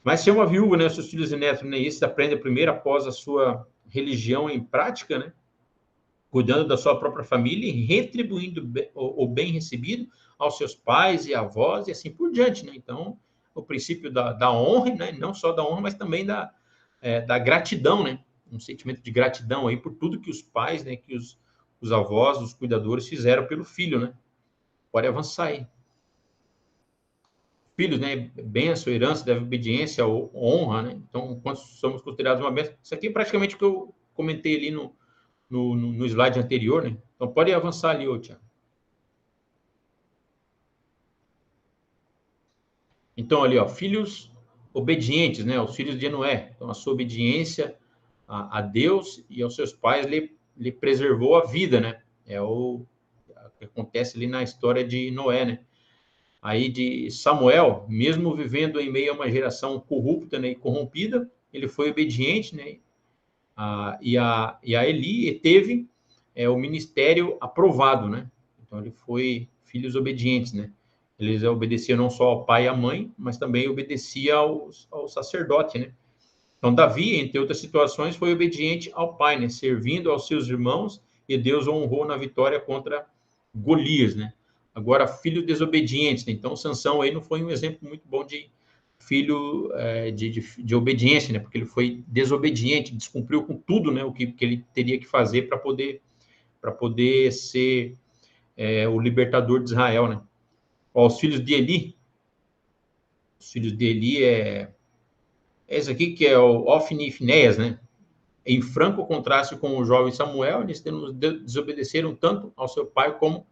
Mas se é uma viúva, né, seus filhos e netos, né, isso aprende primeiro após a sua religião em prática, né, cuidando da sua própria família e retribuindo o bem recebido aos seus pais e avós e assim por diante, né? Então, o princípio da honra, né, não só da honra, mas também da gratidão, né? Um sentimento de gratidão aí por tudo que os pais, né, que os avós, os cuidadores fizeram pelo filho, né? Pode avançar aí. Filhos, né? Bênção, herança, deve obediência, honra, né? Então, quando somos considerados uma bênção, isso aqui é praticamente o que eu comentei ali no slide anterior, né? Então, pode avançar ali, Tiago. Então, ali, ó, filhos obedientes, né? Os filhos de Noé. Então, a sua obediência a Deus e aos seus pais lhe preservou a vida, né? É o que acontece ali na história de Noé, né? Aí de Samuel, mesmo vivendo em meio a uma geração corrupta, né, e corrompida, ele foi obediente, né, e a Eli teve o ministério aprovado, né? Então ele foi filhos obedientes, né? Eles obedeciam não só ao pai e à mãe, mas também obedecia ao sacerdote, né? Então Davi, entre outras situações, foi obediente ao pai, né, servindo aos seus irmãos, e Deus o honrou na vitória contra Golias, né? Agora, filho desobediente, né? Então Sansão aí não foi um exemplo muito bom de filho de obediência, né? Porque ele foi desobediente, descumpriu com tudo, né? O que ele teria que fazer para poder ser o libertador de Israel, né? Ó, os filhos de Eli esse aqui que é o Ofni e Finéias, né? Em franco contraste com o jovem Samuel, eles desobedeceram tanto ao seu pai como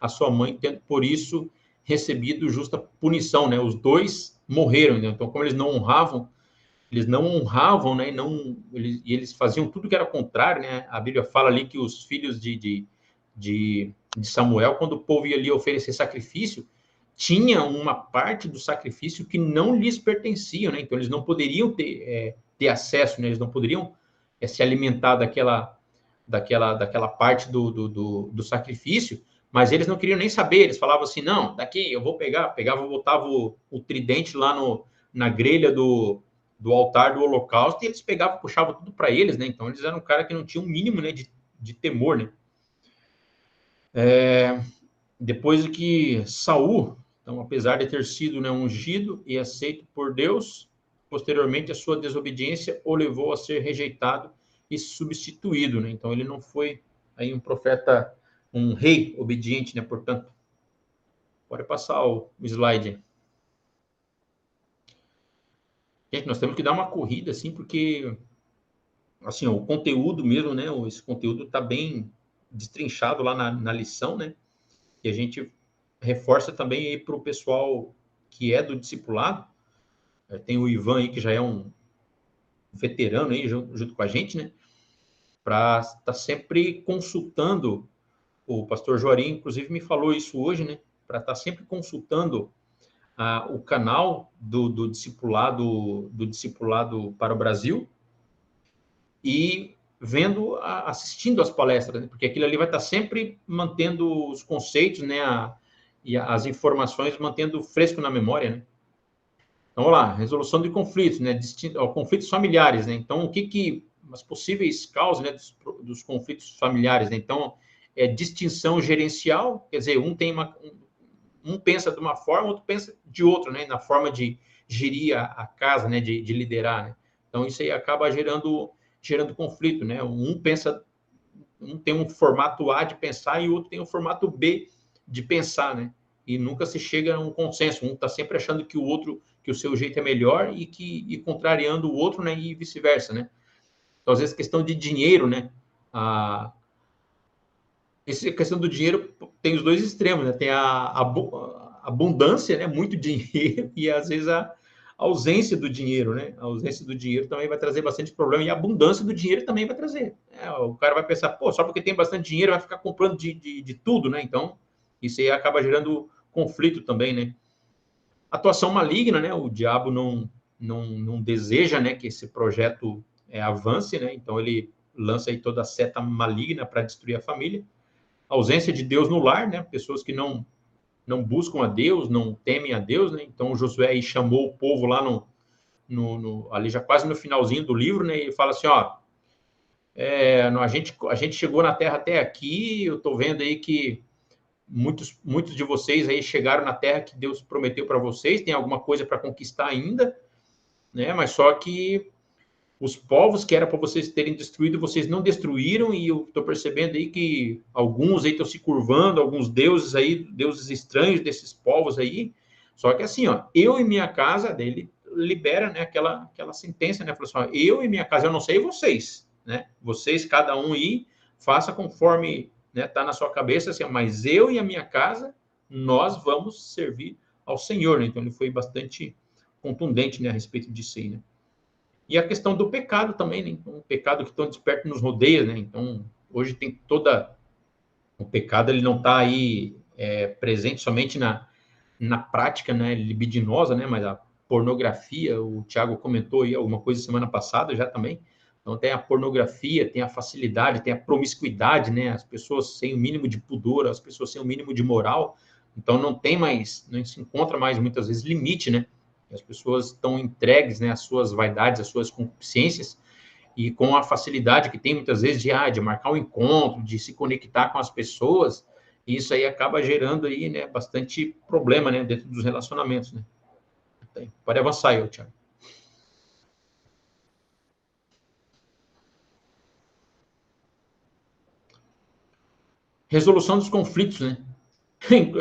à sua mãe, tendo por isso recebido justa punição, né? Os dois morreram, né? Então, como eles não honravam eles não honravam, né, e eles faziam tudo que era contrário, né? A Bíblia fala ali que os filhos de Samuel, quando o povo ia ali oferecer sacrifício, tinha uma parte do sacrifício que não lhes pertencia, né? Então eles não poderiam ter acesso, né? Eles não poderiam se alimentar daquela parte do sacrifício, mas eles não queriam nem saber, eles falavam assim, não, daqui eu vou pegava, botava o tridente lá na grelha do altar do holocausto, e eles pegavam, puxavam tudo para eles, né? Então eles eram um cara que não tinha um mínimo, né, de temor, né? Depois de que Saul, então, apesar de ter sido, né, ungido e aceito por Deus, posteriormente a sua desobediência o levou a ser rejeitado e substituído, né? Então ele não foi aí um profeta, um rei obediente, né? Portanto, pode passar o slide. Gente, nós temos que dar uma corrida, assim, porque assim, o conteúdo mesmo, né? Esse conteúdo está bem destrinchado lá na lição, né? E a gente reforça também aí para o pessoal que é do discipulado. Tem o Ivan aí, que já é um veterano aí, junto com a gente, né? Para estar sempre consultando. O pastor Joarim, inclusive, me falou isso hoje, né? Para estar sempre consultando o canal do discipulado para o Brasil e assistindo as palestras, né? Porque aquilo ali vai estar sempre mantendo os conceitos, né? E as informações, mantendo fresco na memória, né? Então, vamos lá, resolução de conflitos, né? Conflitos familiares, né? Então, as possíveis causas, né, dos conflitos familiares, né? Então, distinção gerencial, quer dizer, um pensa de uma forma, outro pensa de outra, né? Na forma de gerir a casa, né? De liderar, né? Então, isso aí acaba gerando conflito, né? Um tem um formato A de pensar e o outro tem um formato B de pensar, né? E nunca se chega a um consenso. Um está sempre achando que que o seu jeito é melhor e contrariando o outro, né? E vice-versa, né? Então, às vezes, questão de dinheiro, né? Essa questão do dinheiro tem os dois extremos, né? Tem a abundância, né? Muito dinheiro, e às vezes a ausência do dinheiro, né? A ausência do dinheiro também vai trazer bastante problema, e a abundância do dinheiro também vai trazer. O cara vai pensar, pô, só porque tem bastante dinheiro vai ficar comprando de tudo, né? Então, isso aí acaba gerando conflito também, né? Atuação maligna, né? O diabo não deseja, né, que esse projeto avance, né? Então ele lança aí toda a seta maligna para destruir a família. Ausência de Deus no lar, né? Pessoas que não buscam a Deus, não temem a Deus, né? Então Josué aí chamou o povo lá ali já quase no finalzinho do livro, né? E ele fala assim, ó, a gente chegou na terra até aqui, eu tô vendo aí que muitos de vocês aí chegaram na terra que Deus prometeu para vocês, tem alguma coisa para conquistar ainda, né? Mas só que os povos que era para vocês terem destruído, vocês não destruíram, e eu estou percebendo aí que alguns aí estão se curvando, alguns deuses aí, deuses estranhos desses povos aí. Só que assim, ó, eu e minha casa, dele libera, né, aquela sentença, né? Falou assim, ó, eu e minha casa, eu não sei vocês, né? Vocês, cada um aí, faça conforme, né, tá na sua cabeça, assim, mas eu e a minha casa, nós vamos servir ao Senhor, né? Então ele foi bastante contundente, né, a respeito disso aí, né? E a questão do pecado também, né? Então, o pecado que tão desperto nos rodeia, né? Então, hoje tem toda... O pecado, ele não está aí presente somente na prática, né, libidinosa, né? Mas a pornografia, o Tiago comentou aí alguma coisa semana passada já também. Então, tem a pornografia, tem a facilidade, tem a promiscuidade, né? As pessoas sem o mínimo de pudor, as pessoas sem o mínimo de moral. Então, não se encontra mais, muitas vezes, limite, né? As pessoas estão entregues, né, às suas vaidades, às suas concupiscências, e com a facilidade que tem muitas vezes de marcar um encontro, de se conectar com as pessoas, isso aí acaba gerando aí, né, bastante problema, né, dentro dos relacionamentos, né? Pode avançar aí, Thiago. Resolução dos conflitos, né?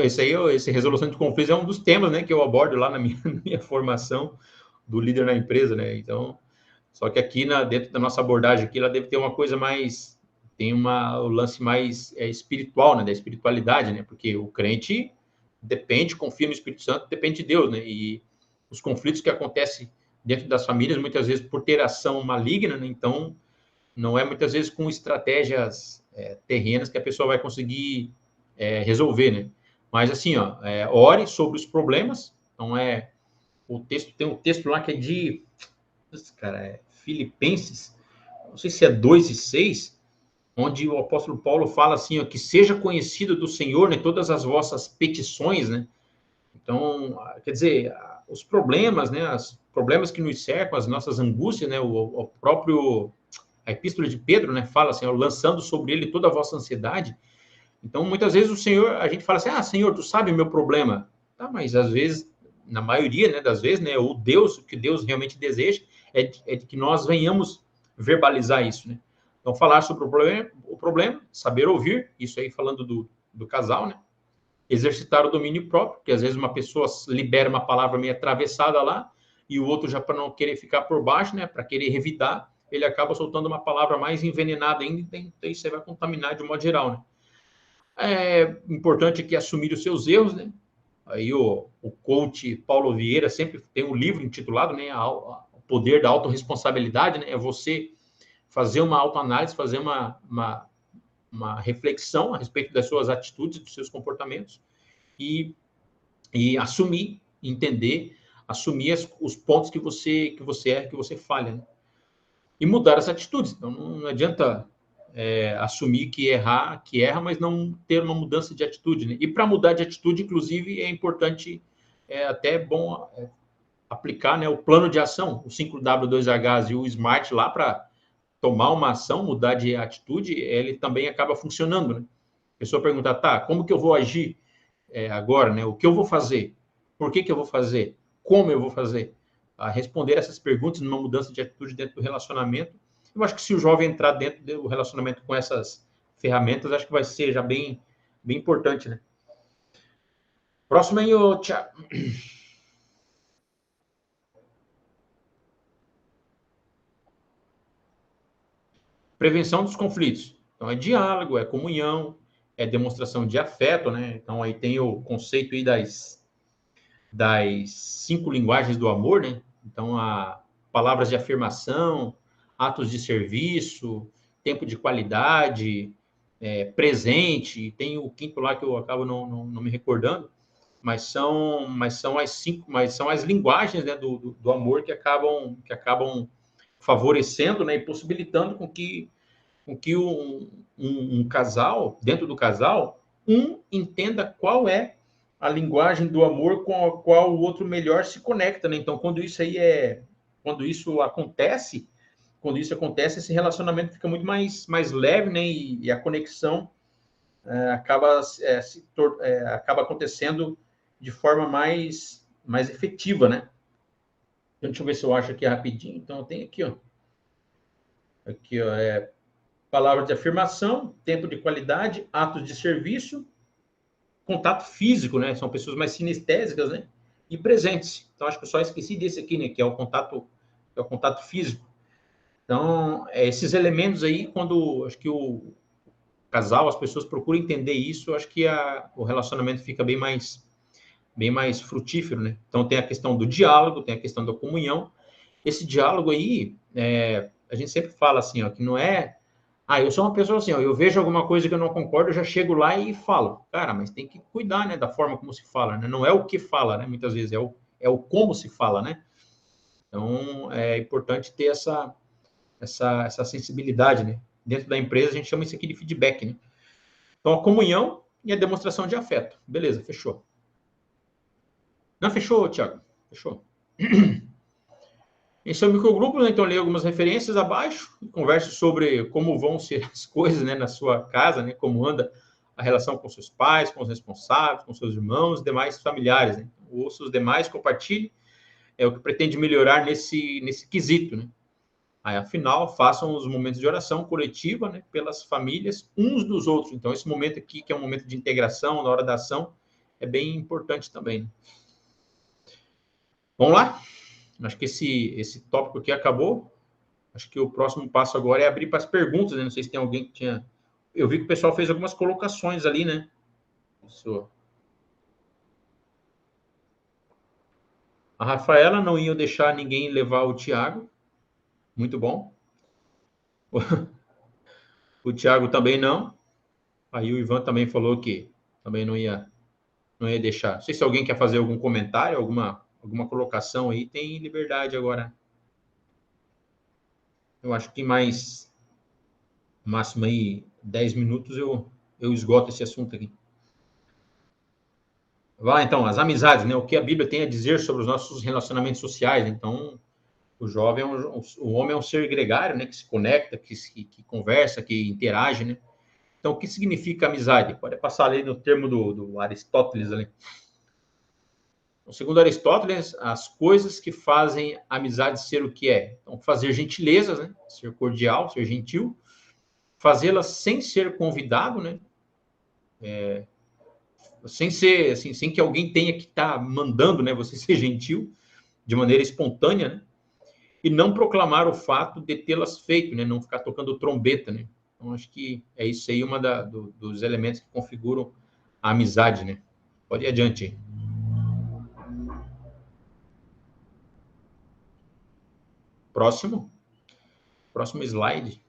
Esse resolução de conflitos é um dos temas, né, que eu abordo lá na minha formação do líder na empresa, né? Então, só que aqui dentro da nossa abordagem aqui, ela deve ter uma coisa mais, o lance mais espiritual, né, da espiritualidade, né? Porque o crente confia no Espírito Santo, depende de Deus, né? E os conflitos que acontecem dentro das famílias, muitas vezes por ter ação maligna, né? Então, não é muitas vezes com estratégias terrenas que a pessoa vai conseguir resolver, né? Mas assim, ó, ore sobre os problemas. Então, o texto, tem um texto lá que é de, cara, Filipenses, não sei se é 2:6, onde o apóstolo Paulo fala assim, ó, que seja conhecido do Senhor, né, todas as vossas petições, né? Então, quer dizer, os problemas, né, os problemas que nos cercam, as nossas angústias, né, o próprio, a epístola de Pedro, né, fala assim, ó, lançando sobre ele toda a vossa ansiedade. Então, muitas vezes o Senhor, a gente fala assim, Senhor, tu sabe o meu problema. Tá, mas às vezes, na maioria, né, das vezes, né, o que Deus realmente deseja é de que nós venhamos verbalizar isso, né? Então, falar sobre o problema, saber ouvir, isso aí falando do casal, né? Exercitar o domínio próprio, porque às vezes uma pessoa libera uma palavra meio atravessada lá, e o outro já para não querer ficar por baixo, né, para querer revidar, ele acaba soltando uma palavra mais envenenada ainda, e então isso aí vai contaminar de um modo geral, né? É importante aqui assumir os seus erros, né? Aí o coach Paulo Vieira sempre tem um livro intitulado, né, O Poder da Autorresponsabilidade, né? É você fazer uma autoanálise, fazer uma reflexão a respeito das suas atitudes, dos seus comportamentos e assumir, entender, assumir os pontos que você erra, que você falha, né? E mudar as atitudes. Então, não adianta assumir que erra, mas não ter uma mudança de atitude, né? E para mudar de atitude, inclusive, é importante, até bom aplicar, né, o plano de ação, o 5W2Hs e o SMART lá para tomar uma ação, mudar de atitude, ele também acaba funcionando, né? A pessoa pergunta, tá, como que eu vou agir agora, né? O que eu vou fazer? Por que eu vou fazer? Como eu vou fazer? A responder essas perguntas numa mudança de atitude dentro do relacionamento. Eu acho que se o jovem entrar dentro do relacionamento com essas ferramentas, acho que vai ser já bem importante, né? Próximo aí, o Thiago. Prevenção dos conflitos. Então, é diálogo, é comunhão, é demonstração de afeto, né? Então, aí tem o conceito aí das 5 linguagens do amor, né? Então, palavras de afirmação, atos de serviço, tempo de qualidade, presente, tem o quinto lá que eu acabo não me recordando, mas são as 5, mas são as linguagens, né, do amor que acabam favorecendo, né, e possibilitando com que um casal, dentro do casal, entenda qual é a linguagem do amor com a qual o outro melhor se conecta, né? Então, quando isso acontece, esse relacionamento fica muito mais leve, né? E a conexão acaba acontecendo de forma mais efetiva, né? Então, deixa eu ver se eu acho aqui rapidinho. Então, eu tenho aqui, ó. Aqui, ó, palavra de afirmação, tempo de qualidade, atos de serviço, contato físico, né? São pessoas mais sinestésicas, né? E presentes. Então, acho que eu só esqueci desse aqui, né? Que é o contato físico. Então, esses elementos aí, quando acho que o casal, as pessoas procuram entender isso, acho que o relacionamento fica bem mais frutífero, né? Então, tem a questão do diálogo, tem a questão da comunhão. Esse diálogo aí, a gente sempre fala assim, ó, que não é eu sou uma pessoa assim, ó, eu vejo alguma coisa que eu não concordo, eu já chego lá e falo. Cara, mas tem que cuidar, né, da forma como se fala, né? Não é o que fala, né? Muitas vezes é o como se fala, né? Então, é importante ter essa sensibilidade, né? Dentro da empresa, a gente chama isso aqui de feedback, né? Então, a comunhão e a demonstração de afeto. Beleza, fechou. Não, fechou, Thiago? Fechou. Esse é o microgrupo, né? Então eu leio algumas referências abaixo, converso sobre como vão ser as coisas, né, na sua casa, né, como anda a relação com seus pais, com os responsáveis, com seus irmãos, demais familiares, né? Ouça os demais, compartilhe, é o que pretende melhorar nesse quesito, né? Aí, afinal, façam os momentos de oração coletiva, né, pelas famílias, uns dos outros. Então, esse momento aqui, que é um momento de integração, na hora da ação, é bem importante também, né? Vamos lá? Acho que esse tópico aqui acabou. Acho que o próximo passo agora é abrir para as perguntas, né? Não sei se tem alguém que tinha... Eu vi que o pessoal fez algumas colocações ali, né? Isso. A Rafaela não ia deixar ninguém levar o Tiago. Muito bom. O Tiago também não. Aí o Ivan também falou que também não ia deixar. Não sei se alguém quer fazer algum comentário, alguma colocação aí, tem liberdade agora. Eu acho que mais, máximo aí, 10 minutos eu esgoto esse assunto aqui. Vai, então, as amizades, né? O que a Bíblia tem a dizer sobre os nossos relacionamentos sociais. Então, o homem é um ser gregário, né? Que se conecta, que conversa, que interage, né? Então, o que significa amizade? Pode passar ali no termo do Aristóteles ali. Então, segundo Aristóteles, as coisas que fazem a amizade ser o que é. Então, fazer gentilezas, né? Ser cordial, ser gentil. Fazê-las sem ser convidado, né? Sem ser, assim, sem que alguém tenha que estar mandando, né? Você ser gentil, de maneira espontânea, né? E não proclamar o fato de tê-las feito, né? Não ficar tocando trombeta, né? Então, acho que é isso aí, dos elementos que configuram a amizade, né? Pode ir adiante. Próximo slide.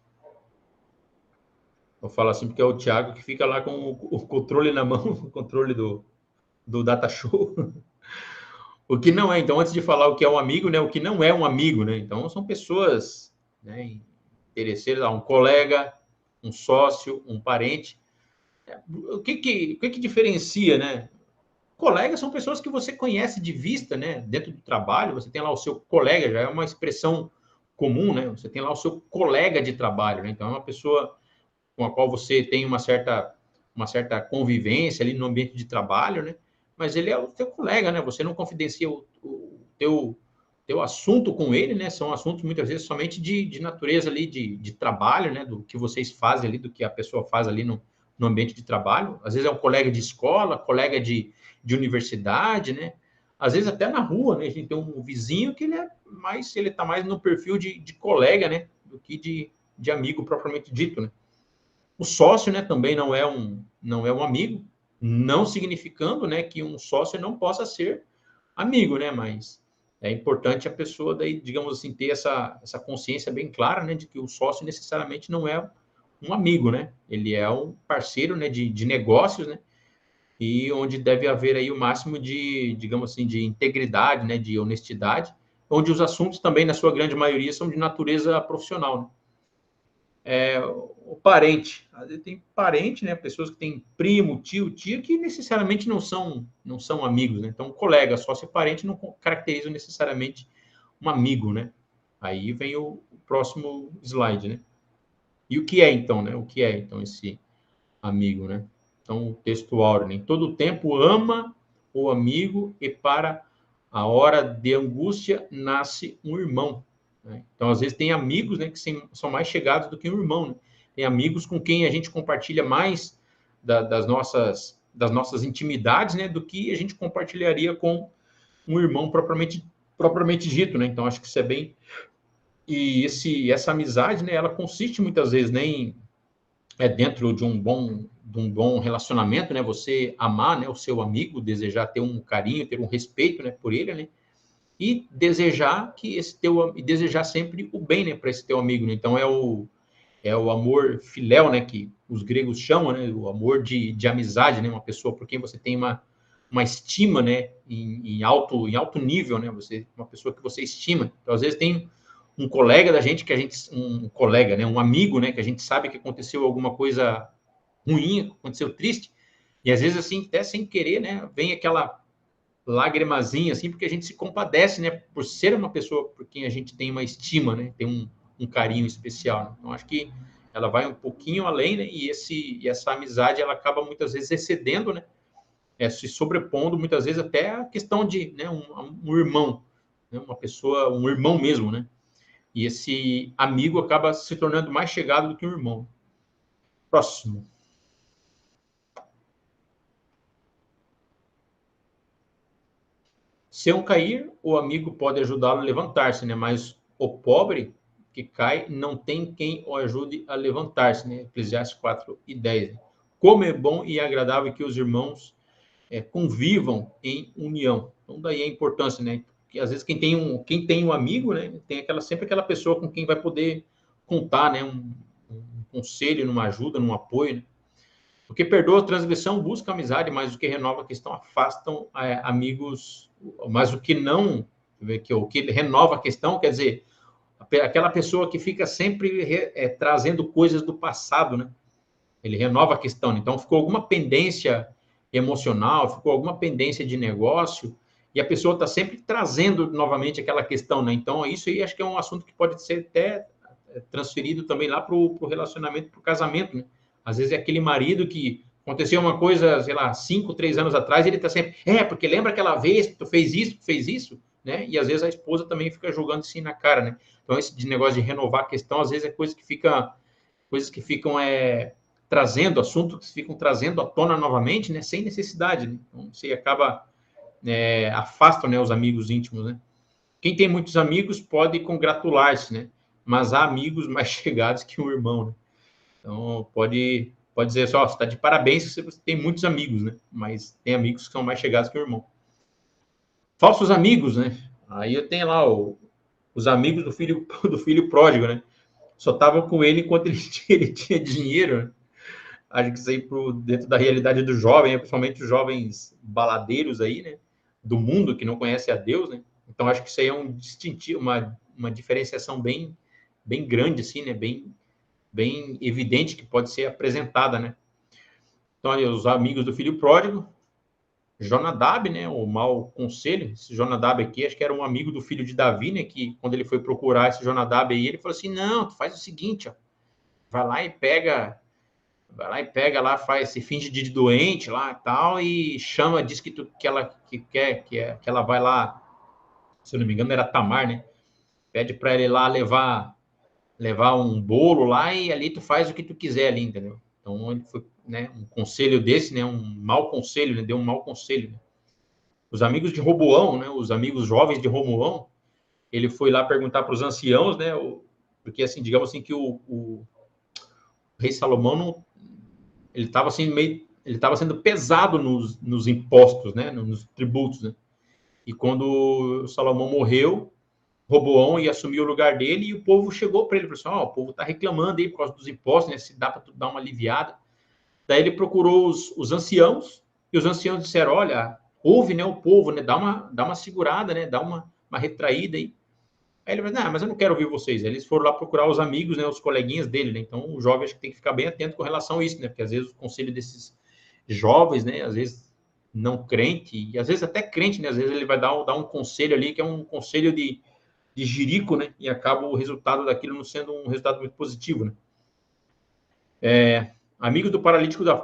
Eu falo assim porque é o Thiago que fica lá com o controle na mão, o controle do Data Show. O que não é, então, antes de falar o que é um amigo, né? O que não é um amigo, né? Então, são pessoas, né, interesseiras, um colega, um sócio, um parente. O que diferencia, né? Colegas são pessoas que você conhece de vista, né? Dentro do trabalho, você tem lá o seu colega, já é uma expressão comum, né? Você tem lá o seu colega de trabalho, né? Então, é uma pessoa com a qual você tem uma certa convivência ali no ambiente de trabalho, né? Mas ele é o teu colega, né? Você não confidencia o teu assunto com ele, né? São assuntos muitas vezes somente de natureza ali de trabalho, né? Do que vocês fazem ali, do que a pessoa faz ali no ambiente de trabalho. Às vezes é um colega de escola, colega de universidade, né? Às vezes até na rua, né? A gente tem um vizinho que ele está mais no perfil de colega, né? Do que de amigo propriamente dito, né? O sócio, né, também não é um amigo, não significando, né, que um sócio não possa ser amigo, né, mas é importante a pessoa daí, digamos assim, ter essa consciência bem clara, né, de que o sócio necessariamente não é um amigo, né? Ele é um parceiro, né, de negócios, né? E onde deve haver aí o máximo de, digamos assim, de integridade, né, de honestidade, onde os assuntos também, na sua grande maioria, são de natureza profissional, né? O parente. Às vezes tem parente, né? Pessoas que têm primo, tio, tia, que necessariamente não são amigos, né? Então, colega, sócio e parente não caracterizam necessariamente um amigo, né? Aí vem o próximo slide, né? E o que é, então, né? O que é, então, esse amigo, né? Então, o texto áureo, né? Em todo tempo ama o amigo e para a hora de angústia nasce um irmão. Né? Então, às vezes, tem amigos, né, que são mais chegados do que um irmão. Né? Tem amigos com quem a gente compartilha mais das nossas intimidades, né, do que a gente compartilharia com um irmão propriamente dito. Né? Então, acho que isso é bem... E essa amizade, né, ela consiste muitas vezes, né, dentro de um bom relacionamento, né? Você amar, né, o seu amigo, desejar ter um carinho, ter um respeito, né, por ele, né? E desejar desejar sempre o bem, né, para esse teu amigo, né? Então é o amor filéu, né, que os gregos chamam, né, o amor de amizade, né, uma pessoa por quem você tem uma estima, né, em alto nível, né, uma pessoa que você estima. Então, às vezes tem um colega da gente um colega, né, um amigo, né, que a gente sabe que aconteceu alguma coisa ruim, aconteceu triste, e às vezes assim, até sem querer, né, vem aquela lagrimazinha assim, porque a gente se compadece, né, por ser uma pessoa por quem a gente tem uma estima, né, tem um carinho especial. Né? Então, acho que ela vai um pouquinho além, né, e essa amizade, ela acaba muitas vezes excedendo, né, se sobrepondo muitas vezes até a questão de, né, um irmão, né, uma pessoa, um irmão mesmo, né, e esse amigo acaba se tornando mais chegado do que um irmão. Próximo. Se um cair, o amigo pode ajudá-lo a levantar-se, né? Mas o pobre que cai não tem quem o ajude a levantar-se, né? Eclesiastes 4:10. Como é bom e agradável que os irmãos convivam em união. Então, daí a importância, né? que às vezes quem tem um amigo, né, tem sempre aquela pessoa com quem vai poder contar, né, um conselho, numa ajuda, num apoio, né? O que perdoa a transgressão busca amizade, mas o que renova a questão afastam amigos, mas o que não, o que renova a questão, quer dizer, aquela pessoa que fica sempre trazendo coisas do passado, né? Ele renova a questão. Então, ficou alguma pendência emocional, ficou alguma pendência de negócio, e a pessoa está sempre trazendo novamente aquela questão, né? Então, isso aí acho que é um assunto que pode ser até transferido também lá para o relacionamento, para o casamento, né? Às vezes é aquele marido que aconteceu uma coisa, sei lá, 5, 3 anos atrás, ele está sempre, porque lembra aquela vez que tu fez isso, né? E às vezes a esposa também fica jogando assim na cara, né? Então, esse de negócio de renovar a questão, às vezes é coisas que ficam trazendo, assuntos que ficam trazendo à tona novamente, né? Sem necessidade, né? Então, você acaba afasta, né, os amigos íntimos, né? Quem tem muitos amigos pode congratular-se, né? Mas há amigos mais chegados que um irmão, né? Então, pode dizer só, você está de parabéns se você tem muitos amigos, né? Mas tem amigos que são mais chegados que o irmão. Falsos amigos, né? Aí eu tenho lá os amigos do filho pródigo, né? Só estavam com ele enquanto ele tinha dinheiro, né? Acho que isso aí dentro da realidade do jovem, principalmente os jovens baladeiros aí, né? Do mundo que não conhece a Deus, né? Então, acho que isso aí é um distintivo, uma diferenciação bem grande, assim, né? Bem evidente que pode ser apresentada, né? Então, aí, os amigos do filho pródigo, Jonadab, né? O mau conselho. Esse Jonadab aqui, acho que era um amigo do filho de Davi, né? Que quando ele foi procurar esse Jonadab aí, ele falou assim: não, tu faz o seguinte, ó, vai lá e pega lá, se finge de doente lá e tal, e chama, diz que ela vai lá, se eu não me engano, era Tamar, né? Pede para ele lá levar um bolo lá e ali tu faz o que tu quiser ali, entendeu? Então ele foi, né, um conselho desse, né, um mau conselho, né, deu um mau conselho, né? Os amigos de Roboão, né, os amigos jovens de Roboão, ele foi lá perguntar para os anciãos, né, porque assim, digamos assim que o rei Salomão não, ele estava assim ele estava sendo pesado nos impostos, né, nos tributos, né? E quando Salomão morreu, Roboão ia assumir o lugar dele e o povo chegou para ele e falou assim: o povo está reclamando aí por causa dos impostos, né? Se dá para dar uma aliviada. Daí ele procurou os anciãos e os anciãos disseram: olha, ouve, né, o povo, né? Dá uma segurada, né? Dá uma retraída aí. Aí ele falou: não, mas eu não quero ouvir vocês. Aí eles foram lá procurar os amigos, né? Os coleguinhas dele, né? Então o jovem acho que tem que ficar bem atento com relação a isso, né? Porque às vezes o conselho desses jovens, né? Às vezes não crente, e às vezes até crente, né? Às vezes ele vai dar um conselho ali que é um conselho de jirico, né? E acaba o resultado daquilo não sendo um resultado muito positivo, né? Amigo do paralítico da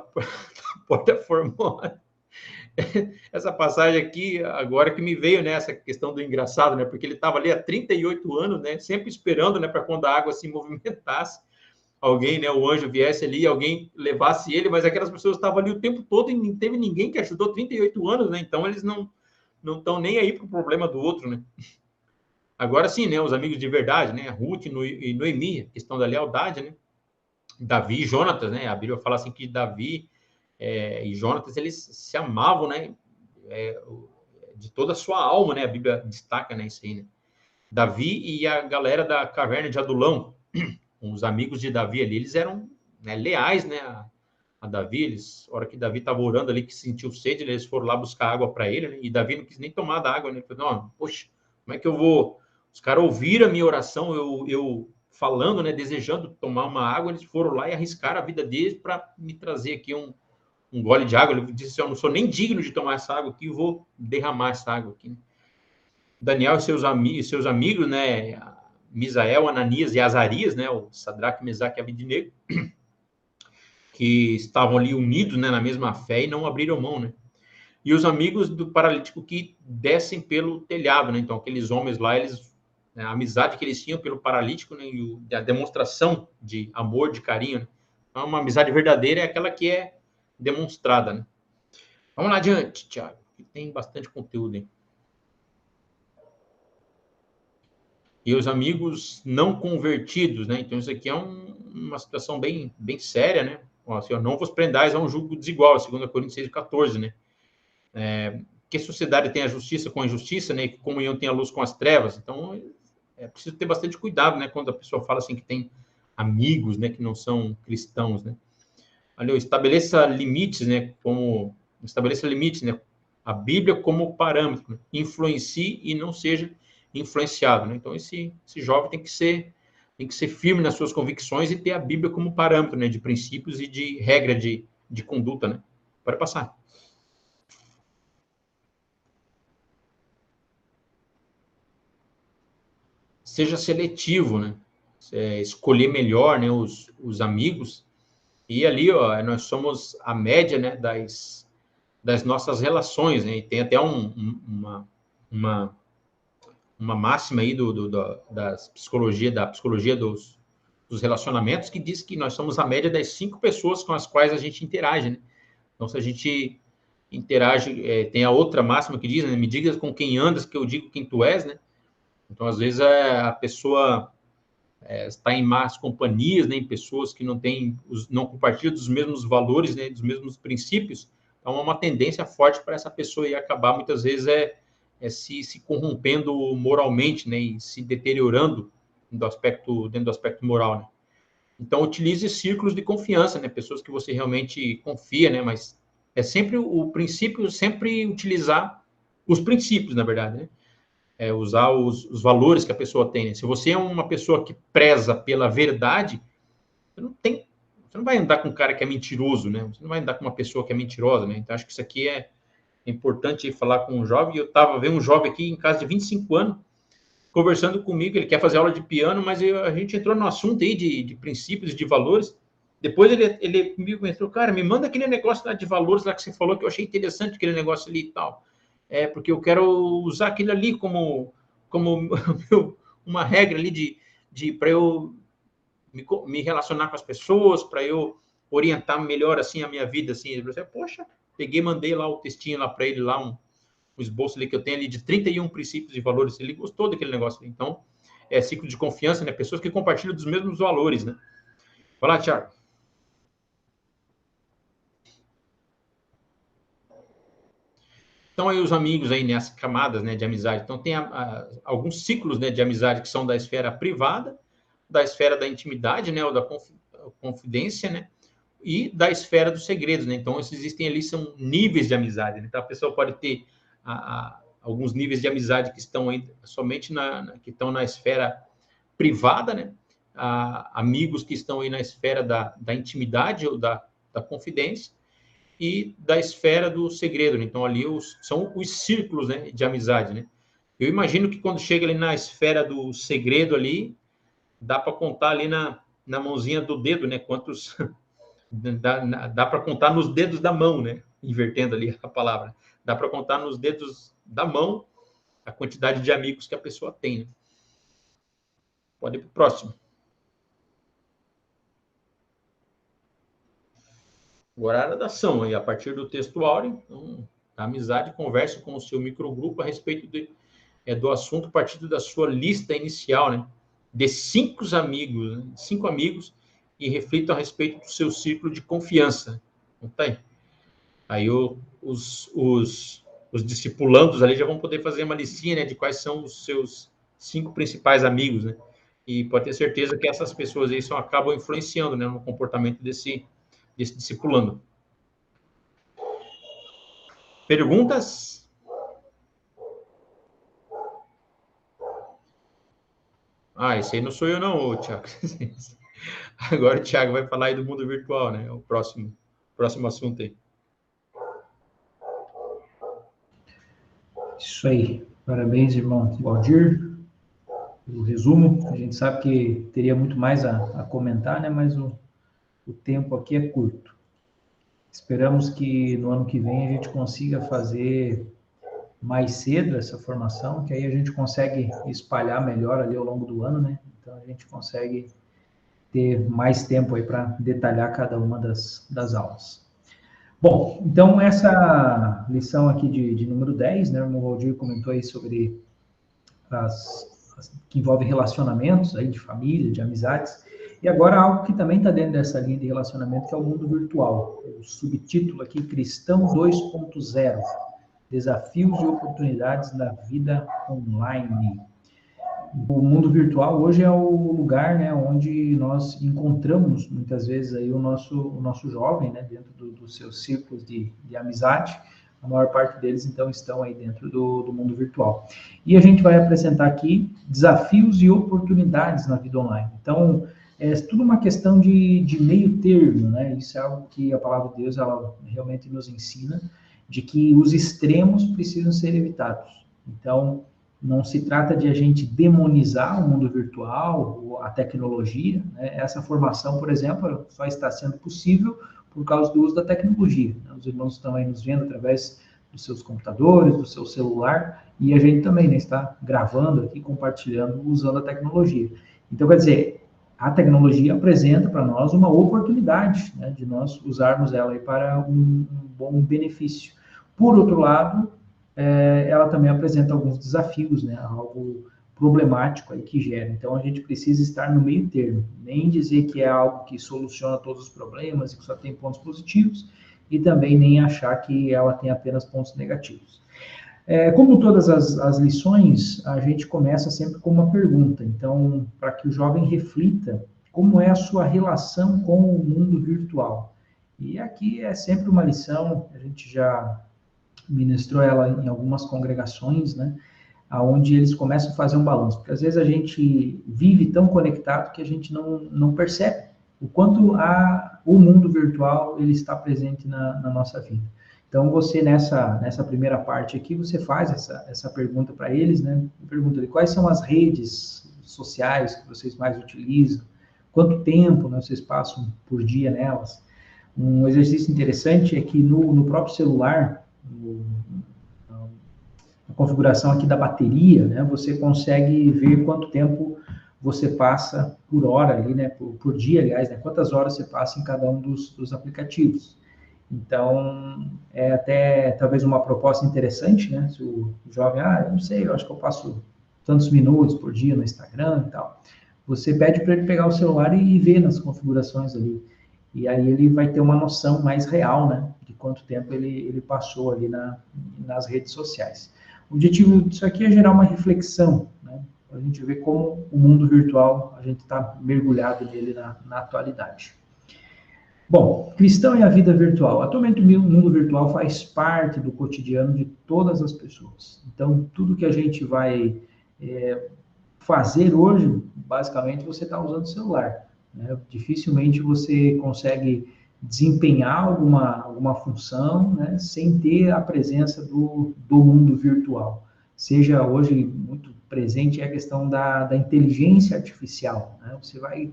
Porta Formosa. Essa passagem aqui, agora que me veio, né? Essa questão do engraçado, né? Porque ele estava ali há 38 anos, né? Sempre esperando, né? Para quando a água se movimentasse, alguém, né? O anjo viesse ali, alguém levasse ele, mas aquelas pessoas estavam ali o tempo todo e não teve ninguém que ajudou 38 anos, né? Então eles não estão nem aí para o problema do outro, né? Agora sim, né? Os amigos de verdade, né? Ruth e Noemi, questão da lealdade, né? Davi e Jonatas, né? A Bíblia fala assim que Davi e Jonatas, eles se amavam, né? De toda a sua alma, né? A Bíblia destaca, né? Isso aí, né? Davi e a galera da caverna de Adulão, os amigos de Davi ali, eles eram, né, leais, né? A Davi, eles, a hora que Davi estava orando ali, que sentiu sede, eles foram lá buscar água para ele, né? E Davi não quis nem tomar da água, né? Ele falou: não, poxa, como é que eu vou? Os caras ouviram a minha oração, eu falando, né, desejando tomar uma água, eles foram lá e arriscaram a vida deles para me trazer aqui um gole de água. Ele disse: eu não sou nem digno de tomar essa água aqui, eu vou derramar essa água aqui, né? Daniel e seus amigos, né, Misael, Ananias e Azarias, né, o Sadraque, Mesaque e Abednego, que estavam ali unidos, né, na mesma fé e não abriram mão, né? E os amigos do paralítico que descem pelo telhado, né? Então, aqueles homens lá, a amizade que eles tinham pelo paralítico, né? E a demonstração de amor, de carinho, né? Então, uma amizade verdadeira é aquela que é demonstrada, né? Vamos lá adiante, Tiago, que tem bastante conteúdo aí. E os amigos não convertidos, né? Então, isso aqui é uma situação bem séria, né? Assim, não vos prendais a um jugo desigual, 2 Coríntios 6,14, né? que a sociedade tem a justiça com a injustiça, né? E que comunhão tem a luz com as trevas. Então, é preciso ter bastante cuidado, né? Quando a pessoa fala assim que tem amigos, né? Que não são cristãos, né? Olha, estabeleça limites, né? Estabeleça limites, né? A Bíblia como parâmetro, né? Influencie e não seja influenciado, né? Então, esse jovem tem que ser firme nas suas convicções e ter a Bíblia como parâmetro, né? De princípios e de regra de conduta, né? Pode passar. Seja seletivo, né? Escolher melhor, né, os amigos. E ali, ó, nós somos a média, né, das nossas relações, né? E tem até uma máxima aí da psicologia dos relacionamentos que diz que nós somos a média das 5 pessoas com as quais a gente interage, né? Então, se a gente interage, tem a outra máxima que diz, né, me diga com quem andas, que eu digo quem tu és, né? Então, às vezes, a pessoa está em más companhias, né, em pessoas que não compartilham dos mesmos valores, né, dos mesmos princípios. Então, é uma tendência forte para essa pessoa ir acabar, muitas vezes, se corrompendo moralmente, né, e se deteriorando dentro do aspecto moral, né? Então, utilize círculos de confiança, né, pessoas que você realmente confia, né, mas é sempre o princípio, sempre utilizar os princípios, na verdade, né? Usar os valores que a pessoa tem, né? Se você é uma pessoa que preza pela verdade, você não vai andar com um cara que é mentiroso, né? Você não vai andar com uma pessoa que é mentirosa, né? Então, acho que isso aqui é importante falar com um jovem. Eu estava vendo um jovem aqui em casa de 25 anos, conversando comigo, ele quer fazer aula de piano, mas a gente entrou no assunto aí de princípios e de valores. Depois ele comigo entrou, cara, me manda aquele negócio lá de valores lá que você falou, que eu achei interessante aquele negócio ali e tal. Porque eu quero usar aquilo ali como uma regra ali para eu me relacionar com as pessoas, para eu orientar melhor assim a minha vida, assim. Ele falou, poxa, peguei, mandei lá o textinho lá para ele, lá um esboço ali que eu tenho ali de 31 princípios e valores. Ele gostou daquele negócio ali. Então, ciclo de confiança, né? Pessoas que compartilham dos mesmos valores, né? Vai lá, Thiago. Então, aí os amigos aí nessas camadas, né, de amizade. Então, tem alguns ciclos, né, de amizade que são da esfera privada, da esfera da intimidade, né, ou da confidência, né, e da esfera dos segredos, né. Então, existem ali, são níveis de amizade, né? Então, a pessoa pode ter alguns níveis de amizade que estão aí somente que estão na esfera privada, né, amigos que estão aí na esfera da intimidade ou da confidência, e da esfera do segredo, né? Então, ali são os círculos, né, de amizade, né? Eu imagino que quando chega ali na esfera do segredo ali, dá para contar ali na mãozinha do dedo, né? Quantos... dá para contar nos dedos da mão, né? Invertendo ali a palavra. Dá para contar nos dedos da mão a quantidade de amigos que a pessoa tem, né? Pode ir para o próximo. Agora a oração, aí, a partir do texto áureo, então, a amizade, converse com o seu microgrupo a respeito do assunto, partindo da sua lista inicial, né? De 5 amigos, né? 5 amigos, e reflita a respeito do seu círculo de confiança. Então, tá aí. Aí os discipulandos ali já vão poder fazer uma listinha, né, de quais são os seus 5 principais amigos, né? E pode ter certeza que essas pessoas aí só acabam influenciando, né, no comportamento desse discipulando. Perguntas? Esse aí não sou eu não, Thiago. Agora o Thiago vai falar aí do mundo virtual, né? O próximo assunto aí. Isso aí. Parabéns, irmão Valdir. O resumo, a gente sabe que teria muito mais a comentar, né? Mas o tempo aqui é curto. Esperamos que no ano que vem a gente consiga fazer mais cedo essa formação, que aí a gente consegue espalhar melhor ali ao longo do ano, né? Então a gente consegue ter mais tempo aí para detalhar cada uma das aulas. Bom, então essa lição aqui de número 10, né? O irmão Valdir comentou aí sobre que envolve relacionamentos aí de família, de amizades. E agora algo que também está dentro dessa linha de relacionamento, que é o mundo virtual. O subtítulo aqui, Cristão 2.0, desafios e oportunidades da vida online. O mundo virtual hoje é o lugar, né, onde nós encontramos muitas vezes aí o nosso jovem, né, dentro dos seus círculos de amizade. A maior parte deles, então, estão aí dentro do mundo virtual. E a gente vai apresentar aqui desafios e oportunidades na vida online. Então, é tudo uma questão de meio termo, né? Isso é algo que a palavra de Deus, ela realmente nos ensina, de que os extremos precisam ser evitados. Então, não se trata de a gente demonizar o mundo virtual, ou a tecnologia, né? Essa formação, por exemplo, só está sendo possível por causa do uso da tecnologia. Os irmãos estão aí nos vendo através dos seus computadores, do seu celular, e a gente também, né, está gravando aqui, compartilhando, usando a tecnologia. Então, quer dizer, a tecnologia apresenta para nós uma oportunidade, né, de nós usarmos ela aí para um bom benefício. Por outro lado, ela também apresenta alguns desafios, né, algo problemático aí que gera. Então, a gente precisa estar no meio termo, nem dizer que é algo que soluciona todos os problemas e que só tem pontos positivos, e também nem achar que ela tem apenas pontos negativos. Como todas as lições, a gente começa sempre com uma pergunta. Então, para que o jovem reflita como é a sua relação com o mundo virtual. E aqui é sempre uma lição, a gente já ministrou ela em algumas congregações, né, onde eles começam a fazer um balanço, porque às vezes a gente vive tão conectado que a gente não percebe o quanto o mundo virtual ele está presente na nossa vida. Então, você, nessa primeira parte aqui, você faz essa pergunta para eles, né, pergunta de quais são as redes sociais que vocês mais utilizam, quanto tempo, né, vocês passam por dia nelas. Um exercício interessante é que no próprio celular, na configuração aqui da bateria, né, você consegue ver quanto tempo você passa por hora ali, né, por dia, aliás, né, quantas horas você passa em cada um dos aplicativos. Então, é até talvez uma proposta interessante, né, se o jovem, eu não sei, eu acho que eu passo tantos minutos por dia no Instagram e tal. Você pede para ele pegar o celular e ver nas configurações ali. E aí ele vai ter uma noção mais real, né, de quanto tempo ele passou ali nas redes sociais. O objetivo disso aqui é gerar uma reflexão, né, para a gente ver como o mundo virtual, a gente está mergulhado nele na atualidade. Bom, cristão e a vida virtual. Atualmente o mundo virtual faz parte do cotidiano de todas as pessoas. Então, tudo que a gente vai fazer hoje, basicamente, você está usando o celular, né? Dificilmente você consegue desempenhar alguma função, né, sem ter a presença do mundo virtual. Seja hoje muito presente a questão da inteligência artificial, né? Você vai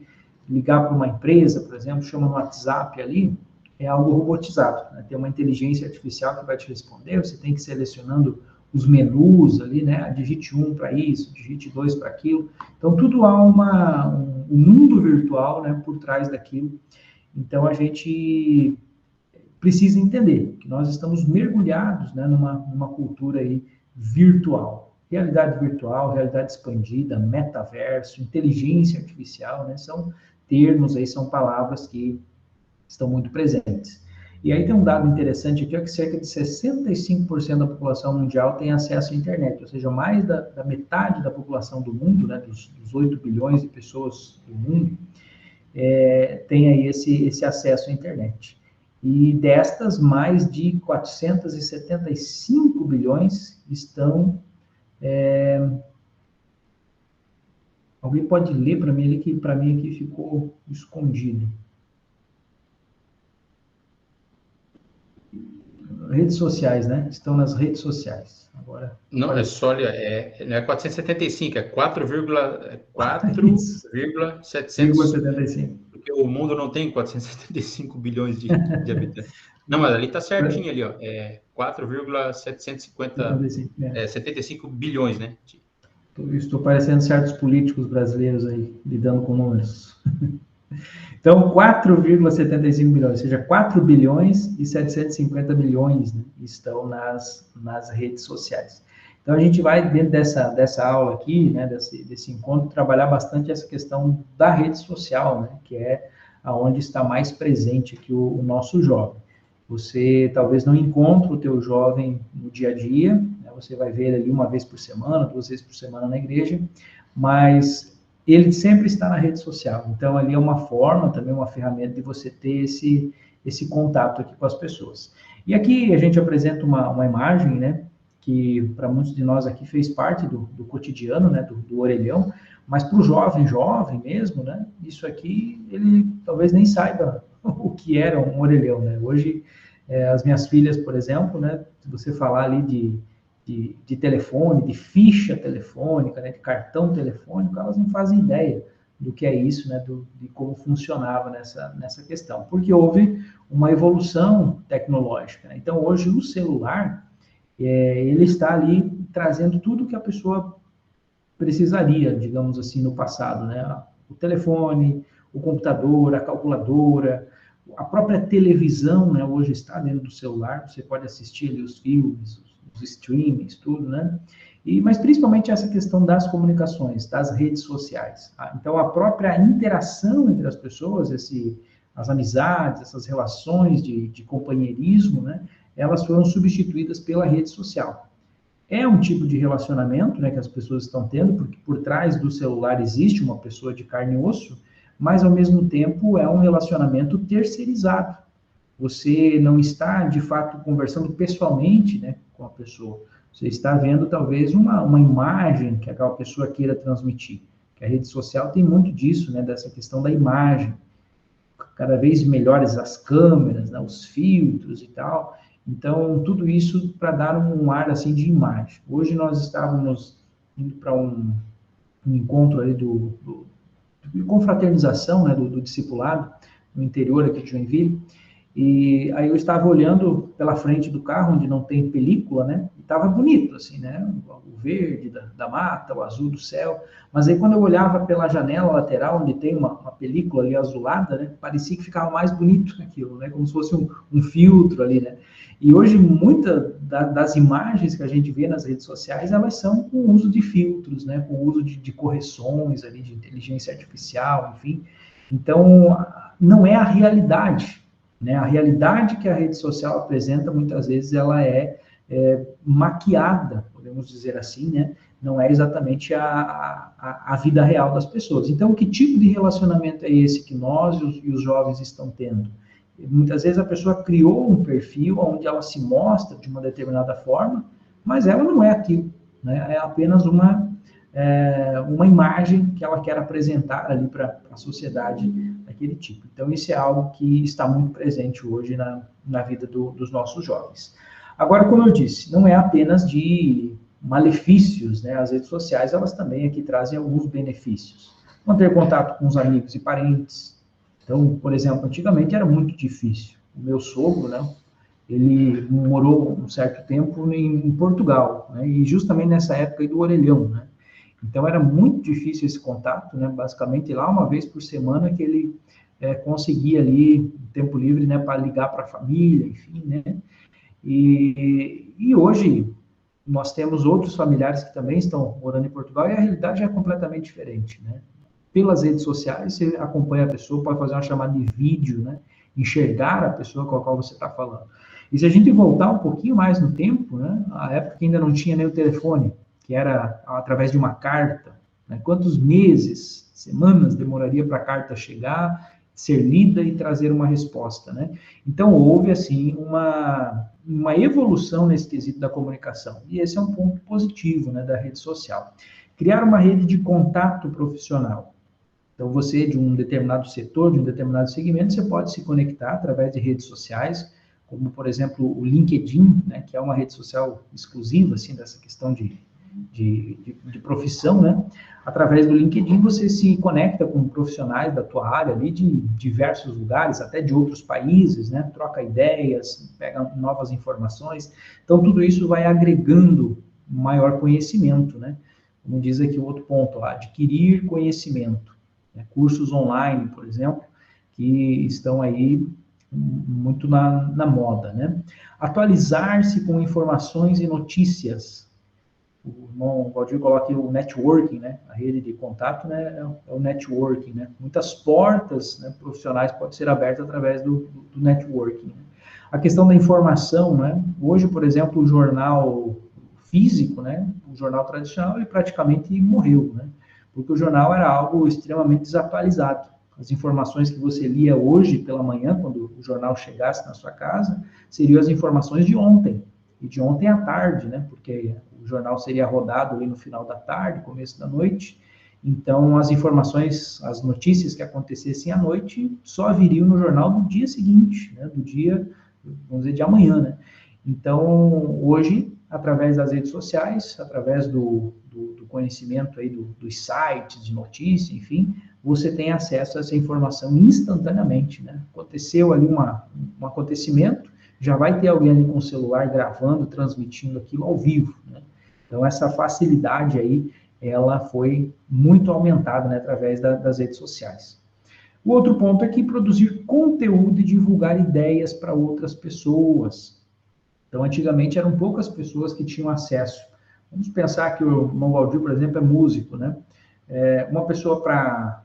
ligar para uma empresa, por exemplo, chama no WhatsApp ali, é algo robotizado, né? Tem uma inteligência artificial que vai te responder, você tem que ir selecionando os menus ali, né? Digite 1 para isso, digite 2 para aquilo. Então, tudo há um mundo virtual, né, por trás daquilo. Então, a gente precisa entender que nós estamos mergulhados, né, numa cultura aí virtual. Realidade virtual, realidade expandida, metaverso, inteligência artificial, né, são termos aí, são palavras que estão muito presentes. E aí tem um dado interessante aqui, que cerca de 65% da população mundial tem acesso à internet, ou seja, mais da metade da população do mundo, né, dos 8 bilhões de pessoas do mundo, tem aí esse acesso à internet. E destas, mais de 475 bilhões estão... Alguém pode ler para mim ali, que para mim aqui ficou escondido. Redes sociais, né? Estão nas redes sociais. Agora, não, é só, não é 475, é 4,775. Porque o mundo não tem 475 bilhões de habitantes. Não, mas ali está certinho ali, ó. É 4,775 bilhões, né? Estou parecendo certos políticos brasileiros aí, lidando com números. Então, 4,75 bilhões, ou seja, 4 bilhões e 750 milhões, né, estão nas redes sociais. Então, a gente vai, dentro dessa aula aqui, né, desse encontro, trabalhar bastante essa questão da rede social, né, que é aonde está mais presente aqui o nosso jovem. Você talvez não encontre o teu jovem no dia a dia, né? Você vai ver ele ali uma vez por semana, 2 vezes por semana na igreja, mas ele sempre está na rede social. Então, ali é uma forma, também uma ferramenta de você ter esse contato aqui com as pessoas. E aqui a gente apresenta uma imagem, né, que para muitos de nós aqui fez parte do cotidiano, né, do orelhão, mas para o jovem mesmo, né, isso aqui, ele talvez nem saiba o que era um orelhão, né. Hoje, as minhas filhas, por exemplo, né, se você falar ali de telefone, de ficha telefônica, né, de cartão telefônico, elas não fazem ideia do que é isso, né, de como funcionava nessa questão, porque houve uma evolução tecnológica, né? Então, hoje, o celular, ele está ali trazendo tudo que a pessoa precisaria, digamos assim, no passado, né? O telefone, o computador, a calculadora, a própria televisão, né, hoje está dentro do celular, você pode assistir ali os filmes, os streamings, tudo, né? Mas principalmente essa questão das comunicações, das redes sociais. Tá? Então, a própria interação entre as pessoas, as amizades, essas relações de companheirismo, né, elas foram substituídas pela rede social. É um tipo de relacionamento, né, que as pessoas estão tendo, porque por trás do celular existe uma pessoa de carne e osso, mas ao mesmo tempo é um relacionamento terceirizado. Você não está, de fato, conversando pessoalmente, né, com a pessoa. Você está vendo, talvez, uma imagem que aquela pessoa queira transmitir. Que a rede social tem muito disso, né, dessa questão da imagem. Cada vez melhores as câmeras, né, os filtros e tal. Então, tudo isso para dar um ar, assim, de imagem. Hoje nós estávamos indo para um encontro ali de confraternização, né, do discipulado, no interior aqui de Joinville, e aí eu estava olhando pela frente do carro, onde não tem película, né? E estava bonito, assim, né? O verde da mata, o azul do céu. Mas aí quando eu olhava pela janela lateral, onde tem uma película ali azulada, né? Parecia que ficava mais bonito aquilo, né? Como se fosse um filtro ali, né? E hoje, muitas das imagens que a gente vê nas redes sociais, elas são com o uso de filtros, né? Com o uso de correções ali, de inteligência artificial, enfim. Então, não é a realidade, né? A realidade que a rede social apresenta, muitas vezes, ela é maquiada, podemos dizer assim, né? Não é exatamente a vida real das pessoas. Então, que tipo de relacionamento é esse que nós e os jovens estão tendo? Muitas vezes a pessoa criou um perfil onde ela se mostra de uma determinada forma, mas ela não é aquilo, né? É apenas uma imagem que ela quer apresentar ali para a sociedade daquele tipo. Então, isso é algo que está muito presente hoje na vida dos nossos jovens. Agora, como eu disse, não é apenas de malefícios, né? As redes sociais, elas também aqui trazem alguns benefícios. Manter contato com os amigos e parentes. Então, por exemplo, antigamente era muito difícil. O meu sogro, né? Ele morou um certo tempo em Portugal, né? E justamente nessa época aí do orelhão, né? Então, era muito difícil esse contato, né? Basicamente, lá uma vez por semana que ele conseguia ali, tempo livre, né? Para ligar para a família, enfim, né? E hoje, nós temos outros familiares que também estão morando em Portugal e a realidade já é completamente diferente, né? Pelas redes sociais, você acompanha a pessoa, pode fazer uma chamada de vídeo, né? Enxergar a pessoa com a qual você está falando. E se a gente voltar um pouquinho mais no tempo, né? A época que ainda não tinha nem o telefone, que era através de uma carta, né? Quantos meses, semanas demoraria para a carta chegar, ser lida e trazer uma resposta, né? Então, houve, assim, uma evolução nesse quesito da comunicação. E esse é um ponto positivo, né, da rede social. Criar uma rede de contato profissional. Então, você, de um determinado setor, de um determinado segmento, você pode se conectar através de redes sociais, como, por exemplo, o LinkedIn, né, que é uma rede social exclusiva, assim, dessa questão de profissão, né? Através do LinkedIn, você se conecta com profissionais da tua área ali, de diversos lugares, até de outros países, né? Troca ideias, pega novas informações. Então, tudo isso vai agregando maior conhecimento, né? Como diz aqui o outro ponto, adquirir conhecimento. Né? Cursos online, por exemplo, que estão aí muito na moda, né? Atualizar-se com informações e notícias. O irmão Valdir coloca aqui o networking, né? A rede de contato, né? É o networking, né? Muitas portas, né, profissionais podem ser abertas através do networking. Né? A questão da informação, né? Hoje, por exemplo, o jornal físico, né? O jornal tradicional, ele praticamente morreu, né? Porque o jornal era algo extremamente desatualizado. As informações que você lia hoje pela manhã, quando o jornal chegasse na sua casa, seriam as informações de ontem, e de ontem à tarde, né? Porque o jornal seria rodado ali no final da tarde, começo da noite. Então, as informações, as notícias que acontecessem à noite, só viriam no jornal do dia seguinte, né? Do dia, vamos dizer, de amanhã, né? Então, hoje, através das redes sociais, através do conhecimento aí dos sites de notícia, enfim, você tem acesso a essa informação instantaneamente, né? Aconteceu ali um acontecimento, já vai ter alguém ali com o celular gravando, transmitindo aquilo ao vivo, né? Então, essa facilidade aí, ela foi muito aumentada, né, através das redes sociais. O outro ponto é que produzir conteúdo e divulgar ideias para outras pessoas. Então, antigamente eram poucas pessoas que tinham acesso. Vamos pensar que o irmão Valdir, por exemplo, é músico, né? Uma pessoa para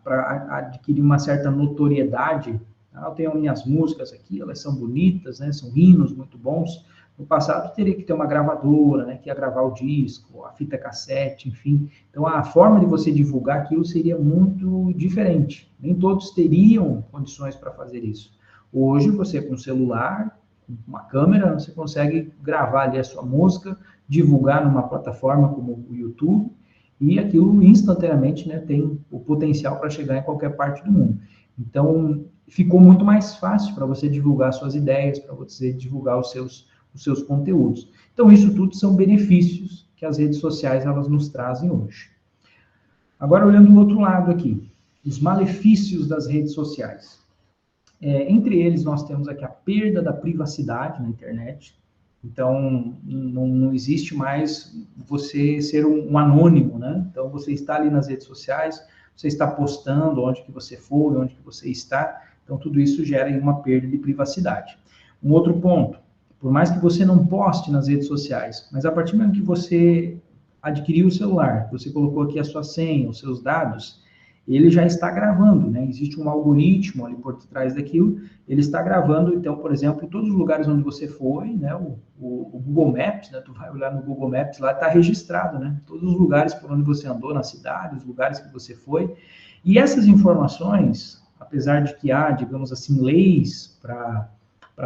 adquirir uma certa notoriedade, eu tenho minhas músicas aqui, elas são bonitas, né? São hinos muito bons. No passado teria que ter uma gravadora, né? Que ia gravar o disco, a fita cassete, enfim. Então a forma de você divulgar aquilo seria muito diferente. Nem todos teriam condições para fazer isso. Hoje você com celular, uma câmera, você consegue gravar ali a sua música, divulgar numa plataforma como o YouTube, e aquilo instantaneamente, né, tem o potencial para chegar em qualquer parte do mundo. Então, ficou muito mais fácil para você divulgar suas ideias, para você divulgar os seus conteúdos. Então, isso tudo são benefícios que as redes sociais elas nos trazem hoje. Agora, olhando do outro lado aqui, os malefícios das redes sociais. Entre eles, nós temos aqui a perda da privacidade na internet. Então, não existe mais você ser um anônimo, né? Então, você está ali nas redes sociais, você está postando onde que você for, onde que você está. Então, tudo isso gera uma perda de privacidade. Um outro ponto, por mais que você não poste nas redes sociais, mas a partir do momento que você adquiriu o celular, você colocou aqui a sua senha, os seus dados, ele já está gravando, né? Existe um algoritmo ali por trás daquilo, ele está gravando, então, por exemplo, todos os lugares onde você foi, né? O Google Maps, né? Tu vai olhar no Google Maps, lá está registrado, né? Todos os lugares por onde você andou na cidade, os lugares que você foi. E essas informações, apesar de que há, digamos assim, leis para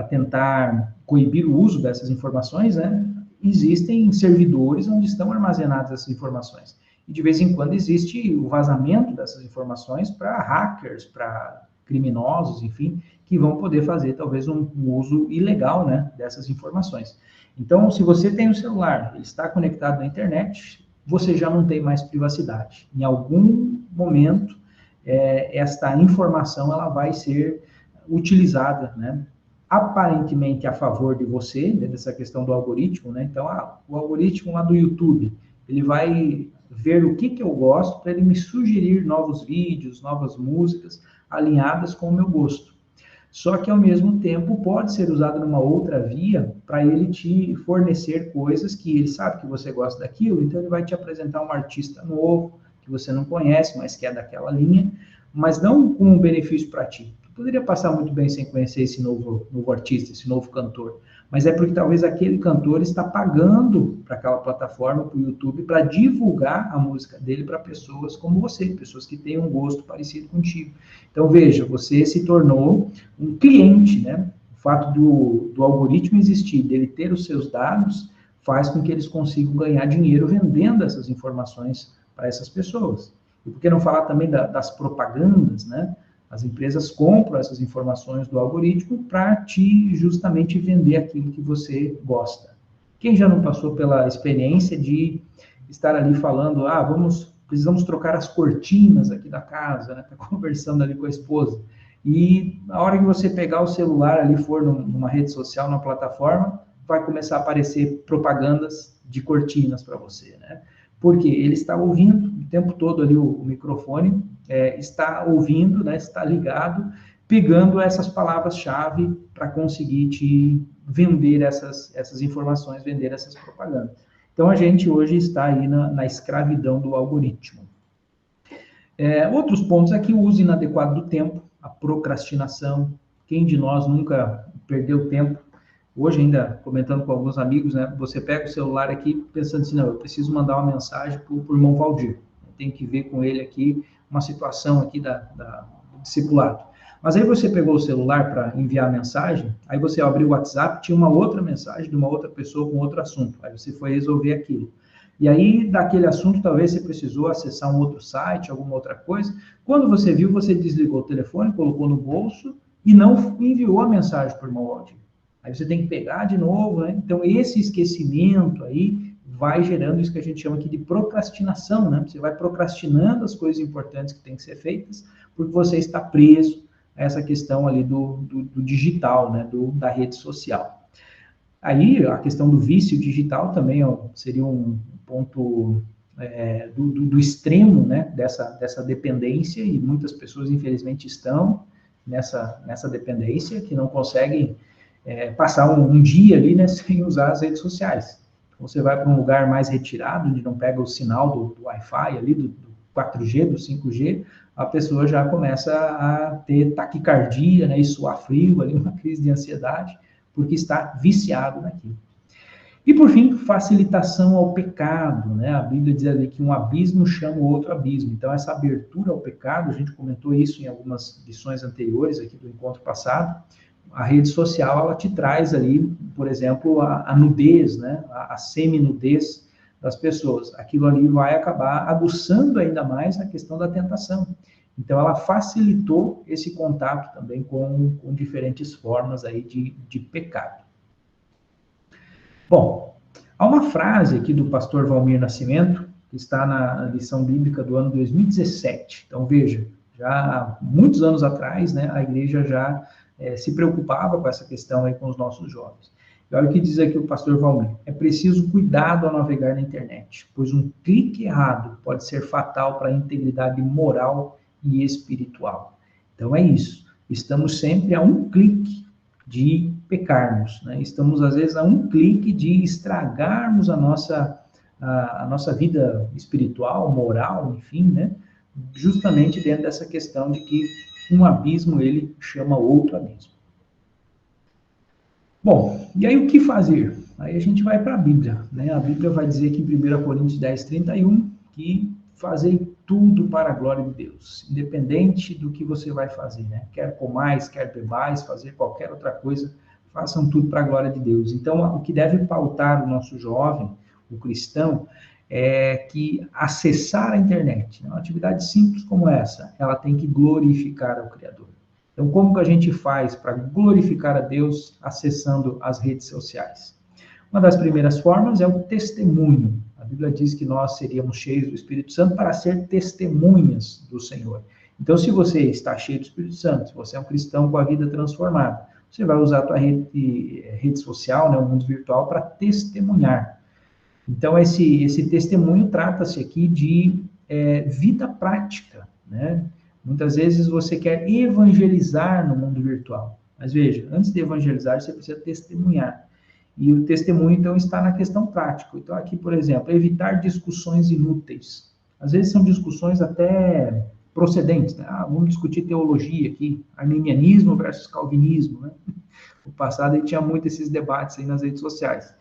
tentar coibir o uso dessas informações, né? Existem servidores onde estão armazenadas essas informações. E de vez em quando existe o vazamento dessas informações para hackers, para criminosos, enfim, que vão poder fazer talvez um uso ilegal, né, dessas informações. Então, se você tem o celular, ele está conectado na internet, você já não tem mais privacidade. Em algum momento, esta informação ela vai ser utilizada, né, aparentemente a favor de você, dessa questão do algoritmo, né? Então, o algoritmo lá do YouTube, ele vai ver o que eu gosto para ele me sugerir novos vídeos, novas músicas alinhadas com o meu gosto. Só que, ao mesmo tempo, pode ser usado numa outra via para ele te fornecer coisas que ele sabe que você gosta daquilo, então ele vai te apresentar um artista novo, que você não conhece, mas que é daquela linha, mas não com um benefício para ti. Tu poderia passar muito bem sem conhecer esse novo artista, esse novo cantor, mas é porque talvez aquele cantor está pagando para aquela plataforma, para o YouTube, para divulgar a música dele para pessoas como você, pessoas que têm um gosto parecido contigo. Então, veja, você se tornou um cliente, né? O fato do algoritmo existir, dele ter os seus dados, faz com que eles consigam ganhar dinheiro vendendo essas informações para essas pessoas. E por que não falar também das propagandas, né? As empresas compram essas informações do algoritmo para te justamente vender aquilo que você gosta. Quem já não passou pela experiência de estar ali falando, precisamos trocar as cortinas aqui da casa, né? Tá conversando ali com a esposa. E a hora que você pegar o celular ali, for numa rede social, numa plataforma, vai começar a aparecer propagandas de cortinas para você, né? Porque ele está ouvindo o tempo todo ali o microfone, está ouvindo, né, está ligado, pegando essas palavras-chave para conseguir te vender essas informações, vender essas propagandas. Então, a gente hoje está aí na escravidão do algoritmo. Outros pontos aqui, o uso inadequado do tempo, a procrastinação. Quem de nós nunca perdeu tempo Hoje, ainda comentando com alguns amigos, né, você pega o celular aqui pensando assim, não, eu preciso mandar uma mensagem para o irmão Valdir. Tem que ver com ele aqui uma situação aqui do discipulado. Mas aí você pegou o celular para enviar a mensagem, aí você abriu o WhatsApp, tinha uma outra mensagem de uma outra pessoa com outro assunto. Aí você foi resolver aquilo. E aí, daquele assunto, talvez você precisou acessar um outro site, alguma outra coisa. Quando você viu, você desligou o telefone, colocou no bolso e não enviou a mensagem para o irmão Valdir. Aí você tem que pegar de novo, né? Então, esse esquecimento aí vai gerando isso que a gente chama aqui de procrastinação, né? Você vai procrastinando as coisas importantes que têm que ser feitas, porque você está preso a essa questão ali do digital, né? Da rede social. Aí, a questão do vício digital também seria um ponto do extremo, né? Dessa dependência, e muitas pessoas, infelizmente, estão nessa dependência, que não conseguem passar um dia ali, né, sem usar as redes sociais. Você vai para um lugar mais retirado, onde não pega o sinal do Wi-Fi ali, do 4G, do 5G, a pessoa já começa a ter taquicardia, né, e suar frio ali, uma crise de ansiedade, porque está viciado naquilo. E, por fim, facilitação ao pecado, né? A Bíblia diz ali que um abismo chama o outro abismo. Então, essa abertura ao pecado, a gente comentou isso em algumas lições anteriores aqui do encontro passado. A rede social, ela te traz ali, por exemplo, a nudez, né? A semi-nudez das pessoas. Aquilo ali vai acabar aguçando ainda mais a questão da tentação. Então, ela facilitou esse contato também com diferentes formas aí de pecado. Bom, há uma frase aqui do pastor Valmir Nascimento, que está na lição bíblica do ano 2017. Então, veja, já há muitos anos atrás, né, a igreja já se preocupava com essa questão aí com os nossos jovens. E olha o que diz aqui o pastor Valmir: é preciso cuidado ao navegar na internet, pois um clique errado pode ser fatal para a integridade moral e espiritual. Então é isso, estamos sempre a um clique de pecarmos, né? Estamos às vezes a um clique de estragarmos a nossa vida espiritual, moral, enfim, né? Justamente dentro dessa questão de que um abismo, ele chama outro abismo. Bom, e aí o que fazer? Aí a gente vai para a Bíblia, né? A Bíblia vai dizer aqui em 1 Coríntios 10, 31, que fazei tudo para a glória de Deus, independente do que você vai fazer, né? Quer comais, quer bebais, fazer qualquer outra coisa, façam tudo para a glória de Deus. Então, o que deve pautar o nosso jovem, o cristão, é que acessar a internet, né, uma atividade simples como essa, ela tem que glorificar ao Criador. Então, como que a gente faz para glorificar a Deus acessando as redes sociais? Uma das primeiras formas é o testemunho. A Bíblia diz que nós seríamos cheios do Espírito Santo para ser testemunhas do Senhor. Então, se você está cheio do Espírito Santo, se você é um cristão com a vida transformada, você vai usar a tua rede social, né, o mundo virtual, para testemunhar. Então, esse testemunho trata-se aqui de vida prática, né? Muitas vezes você quer evangelizar no mundo virtual. Mas veja, antes de evangelizar, você precisa testemunhar. E o testemunho, então, está na questão prática. Então, aqui, por exemplo, evitar discussões inúteis. Às vezes são discussões até procedentes, né? Vamos discutir teologia aqui, arminianismo versus calvinismo, né? No passado, ele tinha muito esses debates aí nas redes sociais.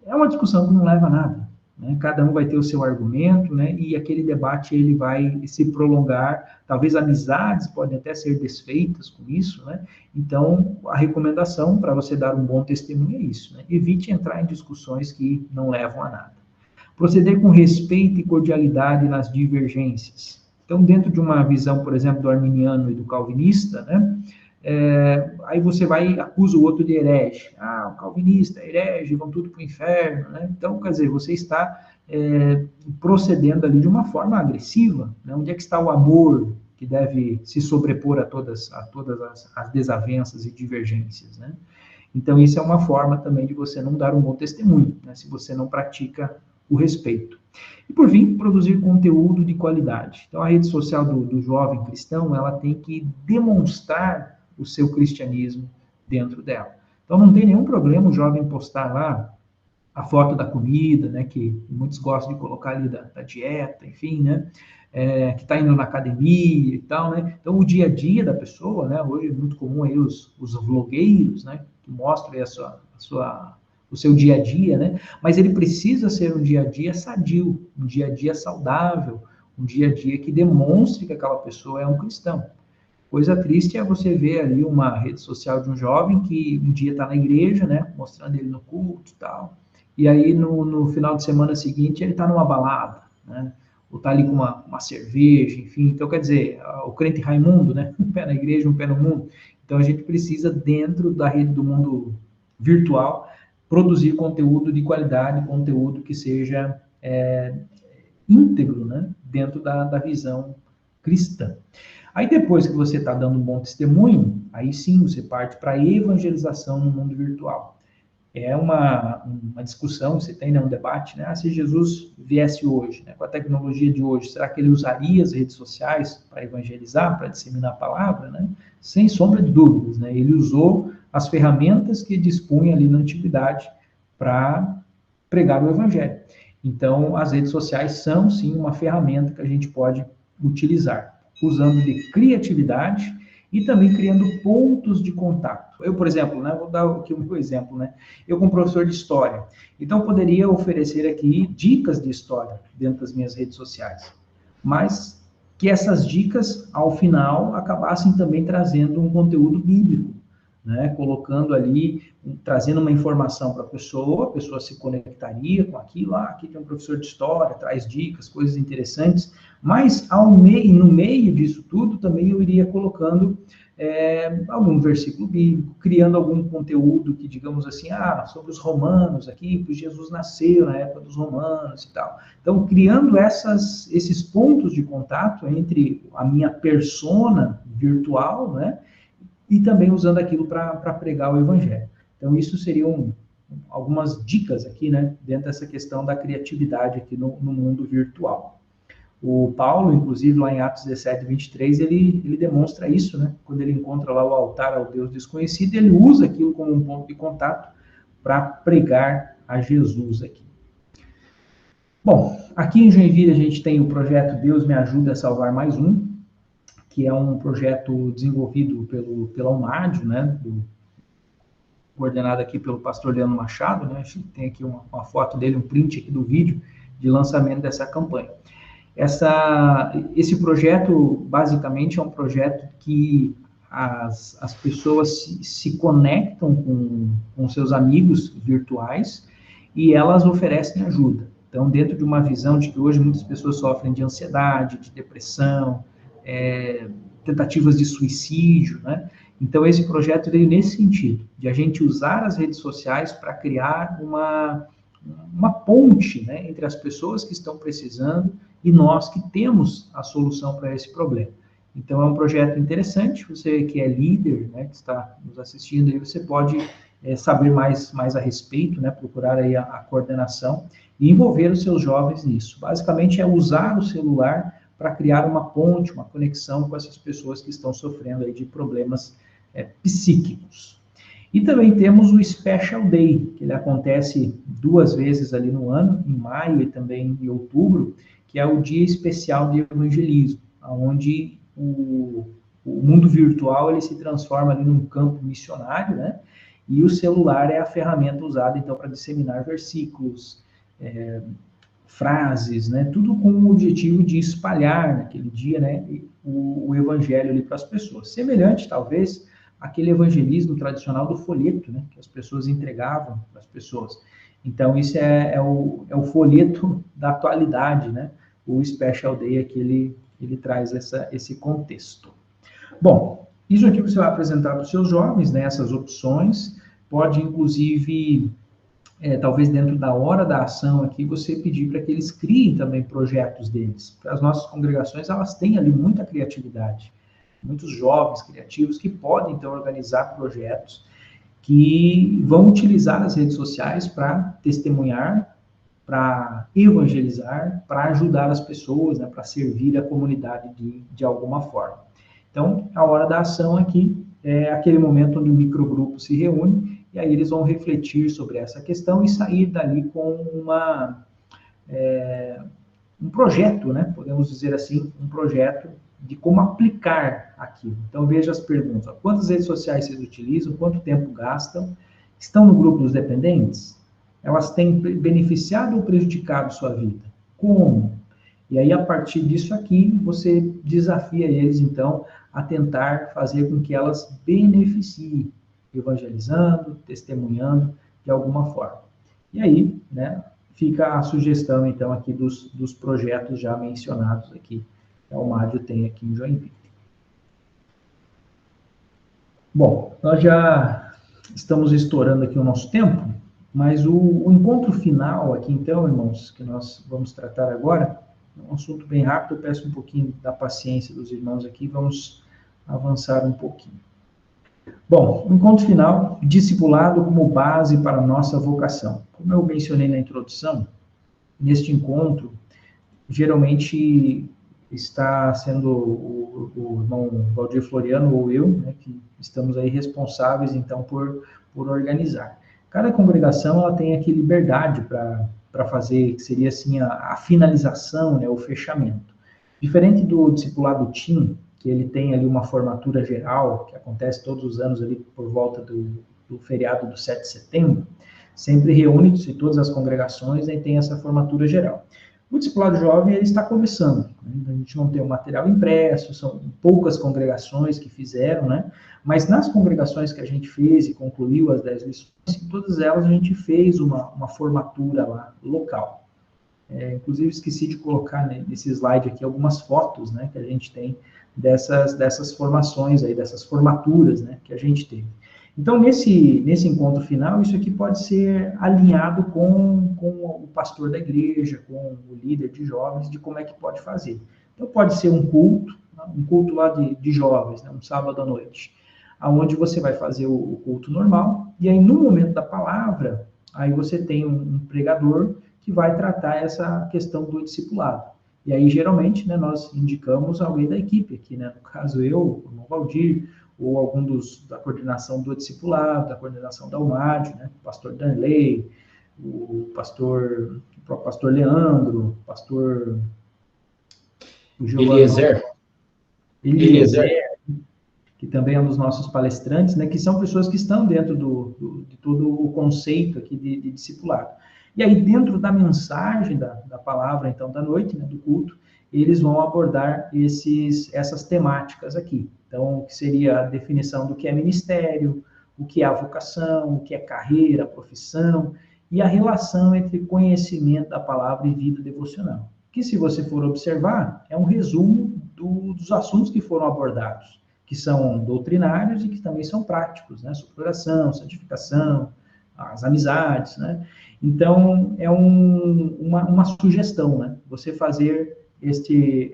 É uma discussão que não leva a nada, né? Cada um vai ter o seu argumento, né? E aquele debate ele vai se prolongar. Talvez amizades podem até ser desfeitas com isso, né? Então, a recomendação para você dar um bom testemunho é isso, né? Evite entrar em discussões que não levam a nada. Proceder com respeito e cordialidade nas divergências. Então, dentro de uma visão, por exemplo, do arminiano e do calvinista, né? Aí você vai acusa o outro de herege. O calvinista é herege, vão tudo para o inferno, né? Então, quer dizer, você está procedendo ali de uma forma agressiva, né? Onde é que está o amor que deve se sobrepor a todas as desavenças e divergências, né? Então, isso é uma forma também de você não dar um bom testemunho, né? Se você não pratica o respeito. E, por fim, produzir conteúdo de qualidade. Então, a rede social do jovem cristão, ela tem que demonstrar o seu cristianismo dentro dela. Então, não tem nenhum problema o jovem postar lá a foto da comida, né, que muitos gostam de colocar ali da dieta, enfim, né, que está indo na academia e tal, né? Então, o dia a dia da pessoa, né? Hoje é muito comum aí os vlogueiros, né? Que mostram aí o seu dia a dia, né? Mas ele precisa ser um dia a dia sadio, um dia a dia saudável, um dia a dia que demonstre que aquela pessoa é um cristão. Coisa triste é você ver ali uma rede social de um jovem que um dia está na igreja, né? Mostrando ele no culto e tal, e aí no final de semana seguinte ele está numa balada, né? Ou está ali com uma cerveja, enfim. Então, quer dizer, o crente Raimundo, né? Um pé na igreja, um pé no mundo. Então, a gente precisa, dentro da rede do mundo virtual, produzir conteúdo de qualidade, conteúdo que seja íntegro, né? Dentro da visão cristã. Aí, depois que você está dando um bom testemunho, aí sim você parte para a evangelização no mundo virtual. É uma discussão, você tem, né, um debate, né? Se Jesus viesse hoje, né, com a tecnologia de hoje, será que ele usaria as redes sociais para evangelizar, para disseminar a palavra, né? Sem sombra de dúvidas, né? Ele usou as ferramentas que dispunha ali na antiguidade para pregar o evangelho. Então, as redes sociais são, sim, uma ferramenta que a gente pode utilizar, usando de criatividade e também criando pontos de contato. Eu, por exemplo, né, vou dar aqui um exemplo, né? Eu, como professor de história, então poderia oferecer aqui dicas de história dentro das minhas redes sociais, mas que essas dicas, ao final, acabassem também trazendo um conteúdo bíblico, né? Colocando ali, trazendo uma informação para a pessoa se conectaria com aquilo, aqui tem um professor de história, traz dicas, coisas interessantes, mas no meio disso tudo, também eu iria colocando algum versículo bíblico, criando algum conteúdo que, digamos assim, sobre os romanos aqui, que Jesus nasceu na época dos romanos e tal. Então, criando esses pontos de contato entre a minha persona virtual, né, e também usando aquilo para pregar o evangelho. Então, isso seriam algumas dicas aqui, né, dentro dessa questão da criatividade aqui no mundo virtual. O Paulo, inclusive, lá em Atos 17, 23, ele demonstra isso, né? Quando ele encontra lá o altar ao Deus desconhecido, ele usa aquilo como um ponto de contato para pregar a Jesus aqui. Bom, aqui em Joinville a gente tem o projeto Deus Me Ajuda a Salvar Mais Um, que é um projeto desenvolvido pela UMAD, né? Coordenado aqui pelo pastor Leandro Machado, né? A gente tem aqui uma foto dele, um print aqui do vídeo de lançamento dessa campanha. Esse projeto, basicamente, é um projeto que as pessoas se conectam com seus amigos virtuais e elas oferecem ajuda. Então, dentro de uma visão de que hoje muitas pessoas sofrem de ansiedade, de depressão, tentativas de suicídio, né? Então, esse projeto veio nesse sentido, de a gente usar as redes sociais para criar uma ponte, né, entre as pessoas que estão precisando e nós que temos a solução para esse problema. Então, é um projeto interessante. Você que é líder, né, que está nos assistindo, aí você pode saber mais a respeito, né, procurar aí a coordenação e envolver os seus jovens nisso. Basicamente, é usar o celular para criar uma ponte, uma conexão com essas pessoas que estão sofrendo aí de problemas psíquicos. E também temos o Special Day, que ele acontece 2 vezes ali no ano, em maio e também em outubro, que é o Dia Especial de Evangelismo, onde o mundo virtual ele se transforma ali num campo missionário, né? E o celular é a ferramenta usada, então, para disseminar versículos, frases, né? Tudo com o objetivo de espalhar naquele dia, né, o evangelho ali para as pessoas. Semelhante, talvez, àquele evangelismo tradicional do folheto, né, que as pessoas entregavam para as pessoas. Então, isso é o folheto da atualidade, né? O Special Day aqui, ele traz esse contexto. Bom, isso aqui você vai apresentar para os seus jovens, né, essas opções. Pode, inclusive, talvez dentro da hora da ação aqui, você pedir para que eles criem também projetos deles. As nossas congregações, elas têm ali muita criatividade. Muitos jovens criativos que podem, então, organizar projetos que vão utilizar as redes sociais para testemunhar, para evangelizar, para ajudar as pessoas, né, para servir a comunidade de alguma forma. Então, a hora da ação aqui é aquele momento onde o microgrupo se reúne e aí eles vão refletir sobre essa questão e sair dali com projeto, né? Podemos dizer assim, um projeto de como aplicar aquilo. Então, veja as perguntas. Quantas redes sociais vocês utilizam? Quanto tempo gastam? Estão no grupo dos dependentes? Elas têm beneficiado ou prejudicado sua vida? Como? E aí, a partir disso aqui, você desafia eles, então, a tentar fazer com que elas beneficiem, evangelizando, testemunhando de alguma forma. E aí, né, fica a sugestão, então, aqui dos projetos já mencionados aqui, que a Almádio tem aqui em Joinville. Bom, nós já estamos estourando aqui o nosso tempo, mas o encontro final aqui, então, irmãos, que nós vamos tratar agora, é um assunto bem rápido, eu peço um pouquinho da paciência dos irmãos aqui, vamos avançar um pouquinho. Bom, o encontro final, discipulado como base para a nossa vocação. Como eu mencionei na introdução, neste encontro, geralmente está sendo o irmão Valdir Floriano ou eu, né, que estamos aí responsáveis, então, por organizar. Cada congregação, ela tem aqui liberdade para fazer, que seria, assim, a finalização, né, o fechamento. Diferente do discipulado TIM, que ele tem ali uma formatura geral, que acontece todos os anos ali por volta do feriado do 7 de setembro, sempre reúne-se todas as congregações e tem essa formatura geral. O discipulado jovem, ele está começando, né? A gente não tem o material impresso, são poucas congregações que fizeram, né? Mas nas congregações que a gente fez e concluiu as 10 lições, em todas elas a gente fez uma formatura lá, local. Inclusive, esqueci de colocar, né, nesse slide aqui algumas fotos, né, que a gente tem dessas formações aí, dessas formaturas, né, que a gente teve. Então, nesse encontro final, isso aqui pode ser alinhado com o pastor da igreja, com o líder de jovens, de como é que pode fazer. Então, pode ser um culto lá de jovens, né, um sábado à noite, onde você vai fazer o culto normal, e aí, no momento da palavra, aí você tem um pregador que vai tratar essa questão do discipulado. E aí, geralmente, né, nós indicamos alguém da equipe aqui, né? No caso, eu, o irmão Valdir, ou algum da coordenação do discipulado, da coordenação da Almádio, né? O pastor Danley, o próprio pastor Leandro, o pastor Eliezer, que também é um dos nossos palestrantes, né? Que são pessoas que estão dentro de todo o conceito aqui de discipulado. E aí, dentro da mensagem da palavra, então, da noite, né, do culto, eles vão abordar essas temáticas aqui. Então, o que seria a definição do que é ministério, o que é a vocação, o que é carreira, profissão, e a relação entre conhecimento da palavra e vida devocional. Que, se você for observar, é um resumo dos assuntos que foram abordados, que são doutrinários e que também são práticos, né? Sobre oração, santificação, as amizades, né? Então, é uma sugestão, né? Você fazer esse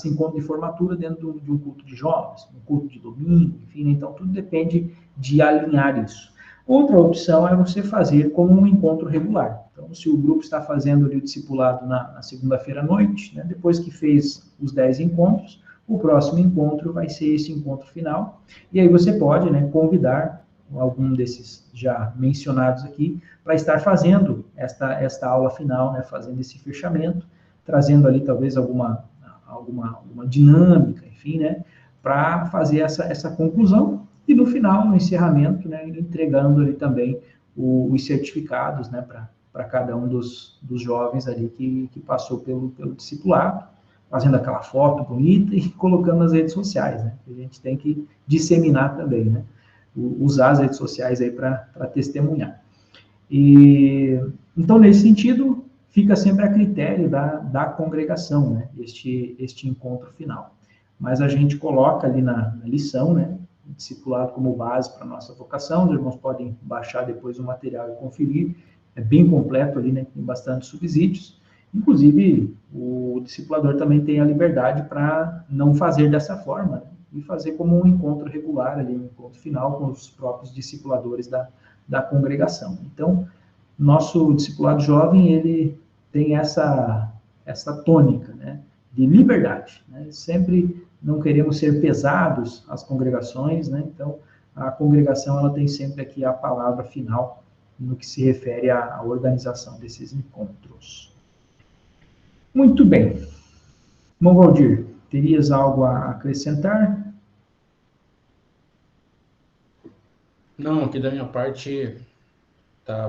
encontro de formatura dentro de um culto de jovens, um culto de domingo, enfim, né? Então, tudo depende de alinhar isso. Outra opção é você fazer como um encontro regular. Então, se o grupo está fazendo ali o discipulado na segunda-feira à noite, né? Depois que fez os 10 encontros, o próximo encontro vai ser esse encontro final, e aí você pode, né, convidar algum desses já mencionados aqui, para estar fazendo esta aula final, né, fazendo esse fechamento, trazendo ali talvez alguma dinâmica, enfim, né, para fazer essa conclusão, e no final, no encerramento, né, entregando ali também os certificados, né, para cada um dos jovens ali que passou pelo discipulado, fazendo aquela foto bonita e colocando nas redes sociais, né, que a gente tem que disseminar também, né, usar as redes sociais aí para testemunhar. E, então, nesse sentido, fica sempre a critério da congregação, né, este encontro final. Mas a gente coloca ali na lição, né, discipulado como base para a nossa vocação, os irmãos podem baixar depois o material e conferir, é bem completo ali, né, tem bastante subsídios, inclusive o discipulador também tem a liberdade para não fazer dessa forma, né, e fazer como um encontro regular ali, um encontro final com os próprios discipuladores da congregação. Então, nosso discipulado jovem, ele tem essa tônica, né, de liberdade, né? Sempre não queremos ser pesados às congregações, né? Então, a congregação, ela tem sempre aqui a palavra final no que se refere à organização desses encontros. Muito bem. Irmão Valdir, terias algo a acrescentar? Não, aqui da minha parte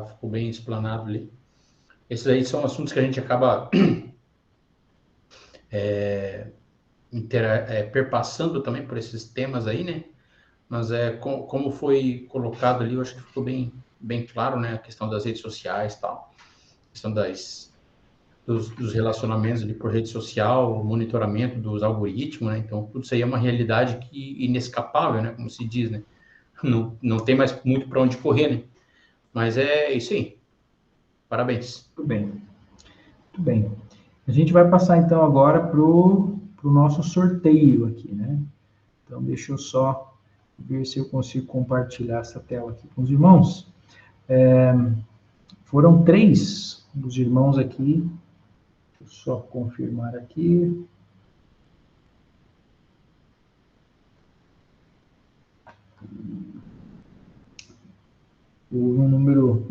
ficou bem explanado ali. Esses aí são assuntos que a gente acaba perpassando também por esses temas aí, né? Mas como foi colocado ali, eu acho que ficou bem claro, né? A questão das redes sociais e tal. A questão dos relacionamentos ali por rede social, o monitoramento dos algoritmos, né? Então, tudo isso aí é uma realidade inescapável, né? Como se diz, né? Não tem mais muito para onde correr, né? Mas é isso aí. Parabéns. Muito bem. Muito bem. A gente vai passar, então, agora para o nosso sorteio aqui, né? Então, deixa eu só ver se eu consigo compartilhar essa tela aqui com os irmãos. Foram 3 dos irmãos aqui. Deixa eu só confirmar aqui. Um número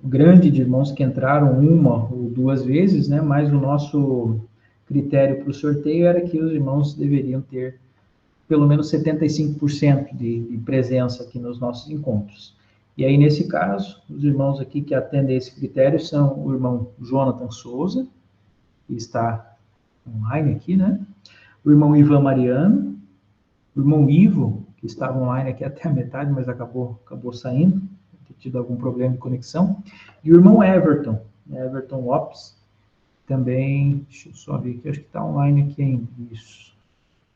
grande de irmãos que entraram 1 ou 2 vezes, né? Mas o nosso critério para o sorteio era que os irmãos deveriam ter pelo menos 75% de presença aqui nos nossos encontros. E aí, nesse caso, os irmãos aqui que atendem a esse critério são o irmão Jonathan Souza, que está online aqui, né? O irmão Ivan Mariano, o irmão Ivo, que estava online aqui até a metade, mas acabou saindo, ter tido algum problema de conexão, e o irmão Everton Lopes, também, deixa eu só ver aqui, acho que está online aqui ainda, isso.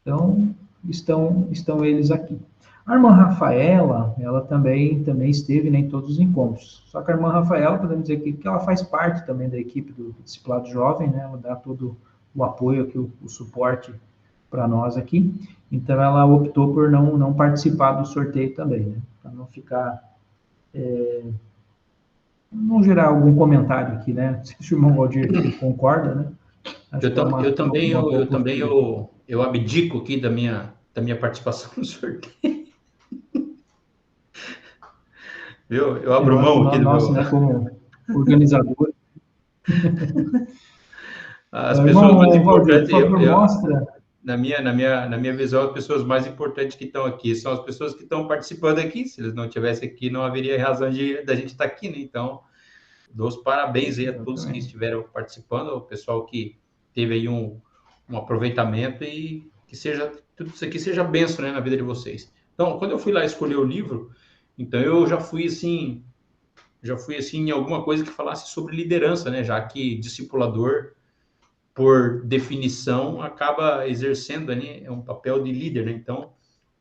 Então, estão eles aqui. A irmã Rafaela, ela também esteve, né, em todos os encontros. Só que a irmã Rafaela, podemos dizer que ela faz parte também da equipe do Discipulado Jovem, né? Ela dá todo o apoio aqui, o suporte para nós aqui. Então, ela optou por não participar do sorteio também, né? Para não ficar... não gerar algum comentário aqui, né? Não sei se o irmão Valdir concorda, né? Eu abdico aqui da minha participação no sorteio. Eu abro mão aqui do meu... né, como organizador. As pessoas mais importantes... mostra... Na minha visão, as pessoas mais importantes que estão aqui são as pessoas que estão participando aqui. Se eles não estivessem aqui, não haveria razão da gente estar aqui, né? Então, dou os parabéns aí a todos que estiveram participando, o pessoal que teve aí um aproveitamento e que tudo isso aqui seja bênção, né, na vida de vocês. Então, quando eu fui lá escolher o livro, então eu já fui assim em alguma coisa que falasse sobre liderança, né? Já que discipulador, por definição, acaba exercendo, né, um papel de líder, né? Então,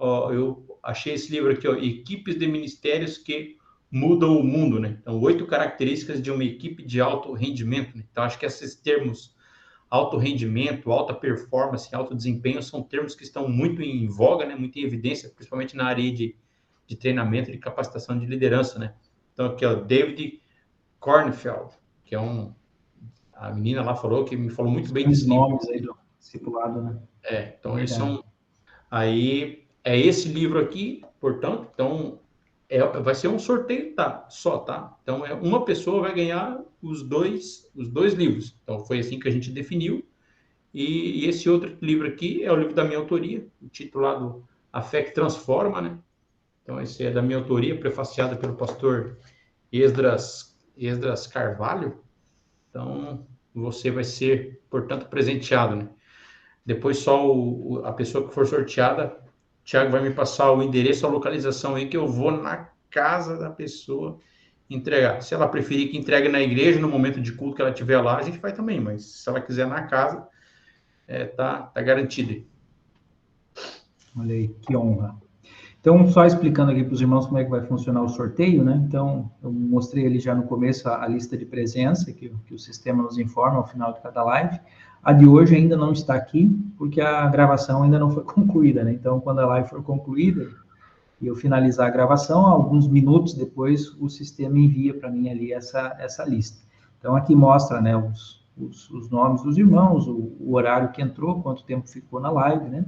eu achei esse livro aqui, Equipes de Ministérios que Mudam o Mundo, né? Então, 8 características de uma equipe de alto rendimento, né? Então, acho que esses termos, alto rendimento, alta performance, alto desempenho, são termos que estão muito em voga, né? Muito em evidência, principalmente na área de treinamento, de capacitação de liderança, né? Então, aqui, David Kornfeld, que é a menina lá me falou muito bem desse livro. Nomes aí do discipulado, né? Então eles são... Aí, é esse livro aqui, portanto, então, vai ser um sorteio, tá? Então, uma pessoa vai ganhar os dois livros. Então, foi assim que a gente definiu. E esse outro livro aqui é o livro da minha autoria, intitulado A Fé que Transforma, né? Então, esse é da minha autoria, prefaciado pelo pastor Esdras Carvalho. Então, você vai ser, portanto, presenteado, né? Depois, só a pessoa que for sorteada, o Thiago vai me passar o endereço, a localização aí, que eu vou na casa da pessoa entregar. Se ela preferir que entregue na igreja, no momento de culto que ela estiver lá, a gente vai também, mas se ela quiser na casa, tá garantido. Olha aí, que honra. Então, só explicando aqui para os irmãos como é que vai funcionar o sorteio, né? Então, eu mostrei ali já no começo a lista de presença que o sistema nos informa ao final de cada live. A de hoje ainda não está aqui, porque a gravação ainda não foi concluída, né? Então, quando a live for concluída e eu finalizar a gravação, alguns minutos depois, o sistema envia para mim ali essa lista. Então, aqui mostra, né, os nomes dos irmãos, o horário que entrou, quanto tempo ficou na live, né?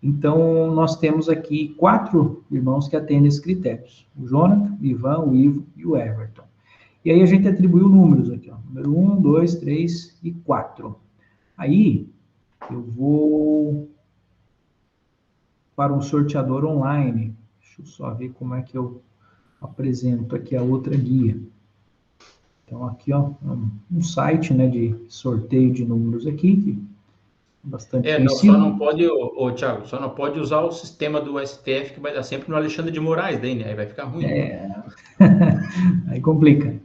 Então, nós temos aqui 4 irmãos que atendem esses critérios. O Jonathan, o Ivan, o Ivo e o Everton. E aí a gente atribuiu números aqui, ó. Número 1, 2, 3 e 4. Aí, eu vou para um sorteador online. Deixa eu só ver como é que eu apresento aqui a outra guia. Então, aqui, ó, um site, né, de sorteio de números aqui, que é bastante Não, só não conhecido. pode, Thiago, só não pode usar o sistema do STF, que vai dar sempre no Alexandre de Moraes, daí, né? Aí vai ficar ruim. Aí complica.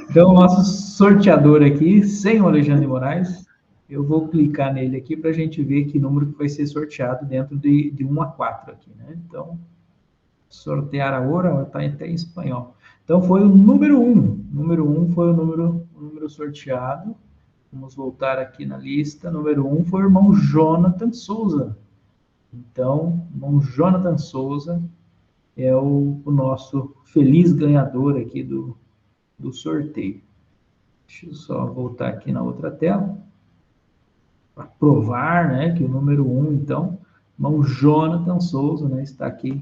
Então, o nosso sorteador aqui, sem o Alexandre de Moraes, eu vou clicar nele aqui para a gente ver que número que vai ser sorteado dentro de 1 a 4 aqui, né? Então, sortear agora, está até em espanhol. Então, foi o número 1. Número 1 foi o número sorteado. Vamos voltar aqui na lista. Número 1 foi o irmão Jonathan Souza. Então, o irmão Jonathan Souza é o nosso feliz ganhador aqui do sorteio. Deixa eu só voltar aqui na outra tela para provar, né, que o número 1, então, irmão Jonathan Souza, né, está aqui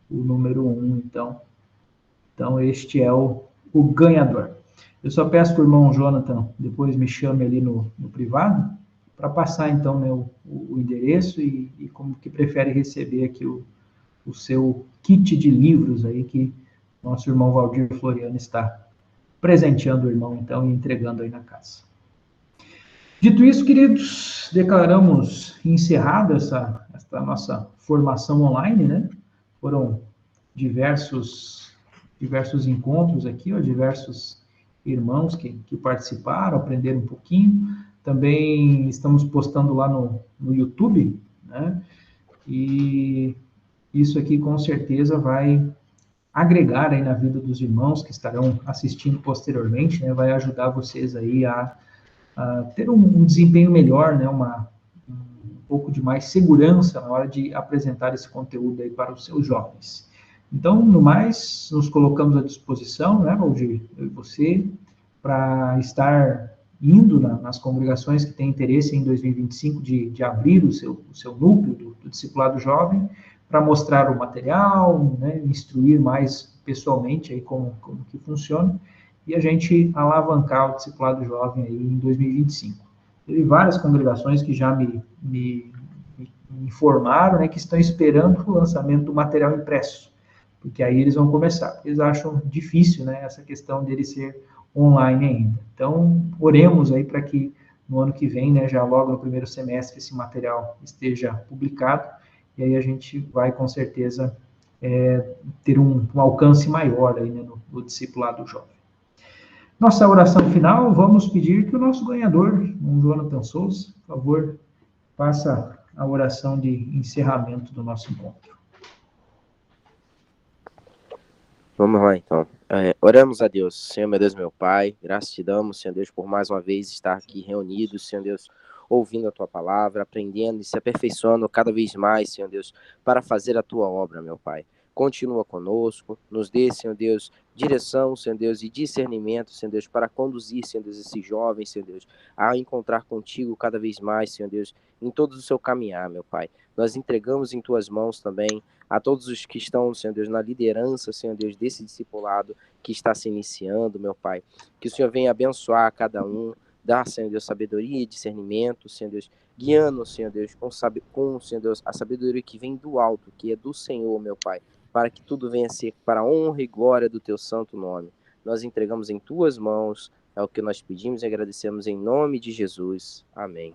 o número 1, então. Então, este é o ganhador. Eu só peço para o irmão Jonathan depois me chame ali no privado para passar, então, né, o endereço e como que prefere receber aqui o seu kit de livros aí que nosso irmão Valdir Floriano está presenteando o irmão, então, e entregando aí na casa. Dito isso, queridos, declaramos encerrada essa nossa formação online, né? Foram diversos encontros aqui, ó, diversos irmãos que participaram, aprenderam um pouquinho. Também estamos postando lá no YouTube, né? E isso aqui com certeza vai agregar aí na vida dos irmãos que estarão assistindo posteriormente, né? Vai ajudar vocês aí a ter um desempenho melhor, né? Um pouco de mais segurança na hora de apresentar esse conteúdo aí para os seus jovens. Então, no mais, nos colocamos à disposição, né, Valdir, eu e você, para estar indo nas congregações que têm interesse em 2025 de abrir o seu núcleo do discipulado jovem, para mostrar o material, né, instruir mais pessoalmente aí como que funciona, e a gente alavancar o discipulado jovem aí em 2025. Teve várias congregações que já me informaram, né, que estão esperando o lançamento do material impresso, porque aí eles vão começar. Eles acham difícil, né, essa questão dele ser online ainda. Então, oremos aí para que no ano que vem, né, já logo no primeiro semestre, esse material esteja publicado, e aí a gente vai, com certeza, ter um alcance maior aí, né, no discipulado jovem. Nossa oração final, vamos pedir que o nosso ganhador, o Jonathan Souza, por favor, faça a oração de encerramento do nosso encontro. Vamos lá, então. Oramos a Deus. Senhor, meu Deus, meu Pai, graças te damos, Senhor Deus, por mais uma vez estar aqui reunidos, Senhor Deus, ouvindo a Tua palavra, aprendendo e se aperfeiçoando cada vez mais, Senhor Deus, para fazer a Tua obra, meu Pai. Continua conosco, nos dê, Senhor Deus, direção, Senhor Deus, e discernimento, Senhor Deus, para conduzir, Senhor Deus, esses jovens, Senhor Deus, a encontrar contigo cada vez mais, Senhor Deus, em todo o seu caminhar, meu Pai. Nós entregamos em Tuas mãos também a todos os que estão, Senhor Deus, na liderança, Senhor Deus, desse discipulado que está se iniciando, meu Pai. Que o Senhor venha abençoar cada um, dar, Senhor Deus, sabedoria e discernimento, Senhor Deus, guiando, Senhor Deus, com Senhor Deus, a sabedoria que vem do alto, que é do Senhor, meu Pai, para que tudo venha a ser para a honra e glória do Teu santo nome. Nós entregamos em Tuas mãos, é o que nós pedimos e agradecemos em nome de Jesus. Amém.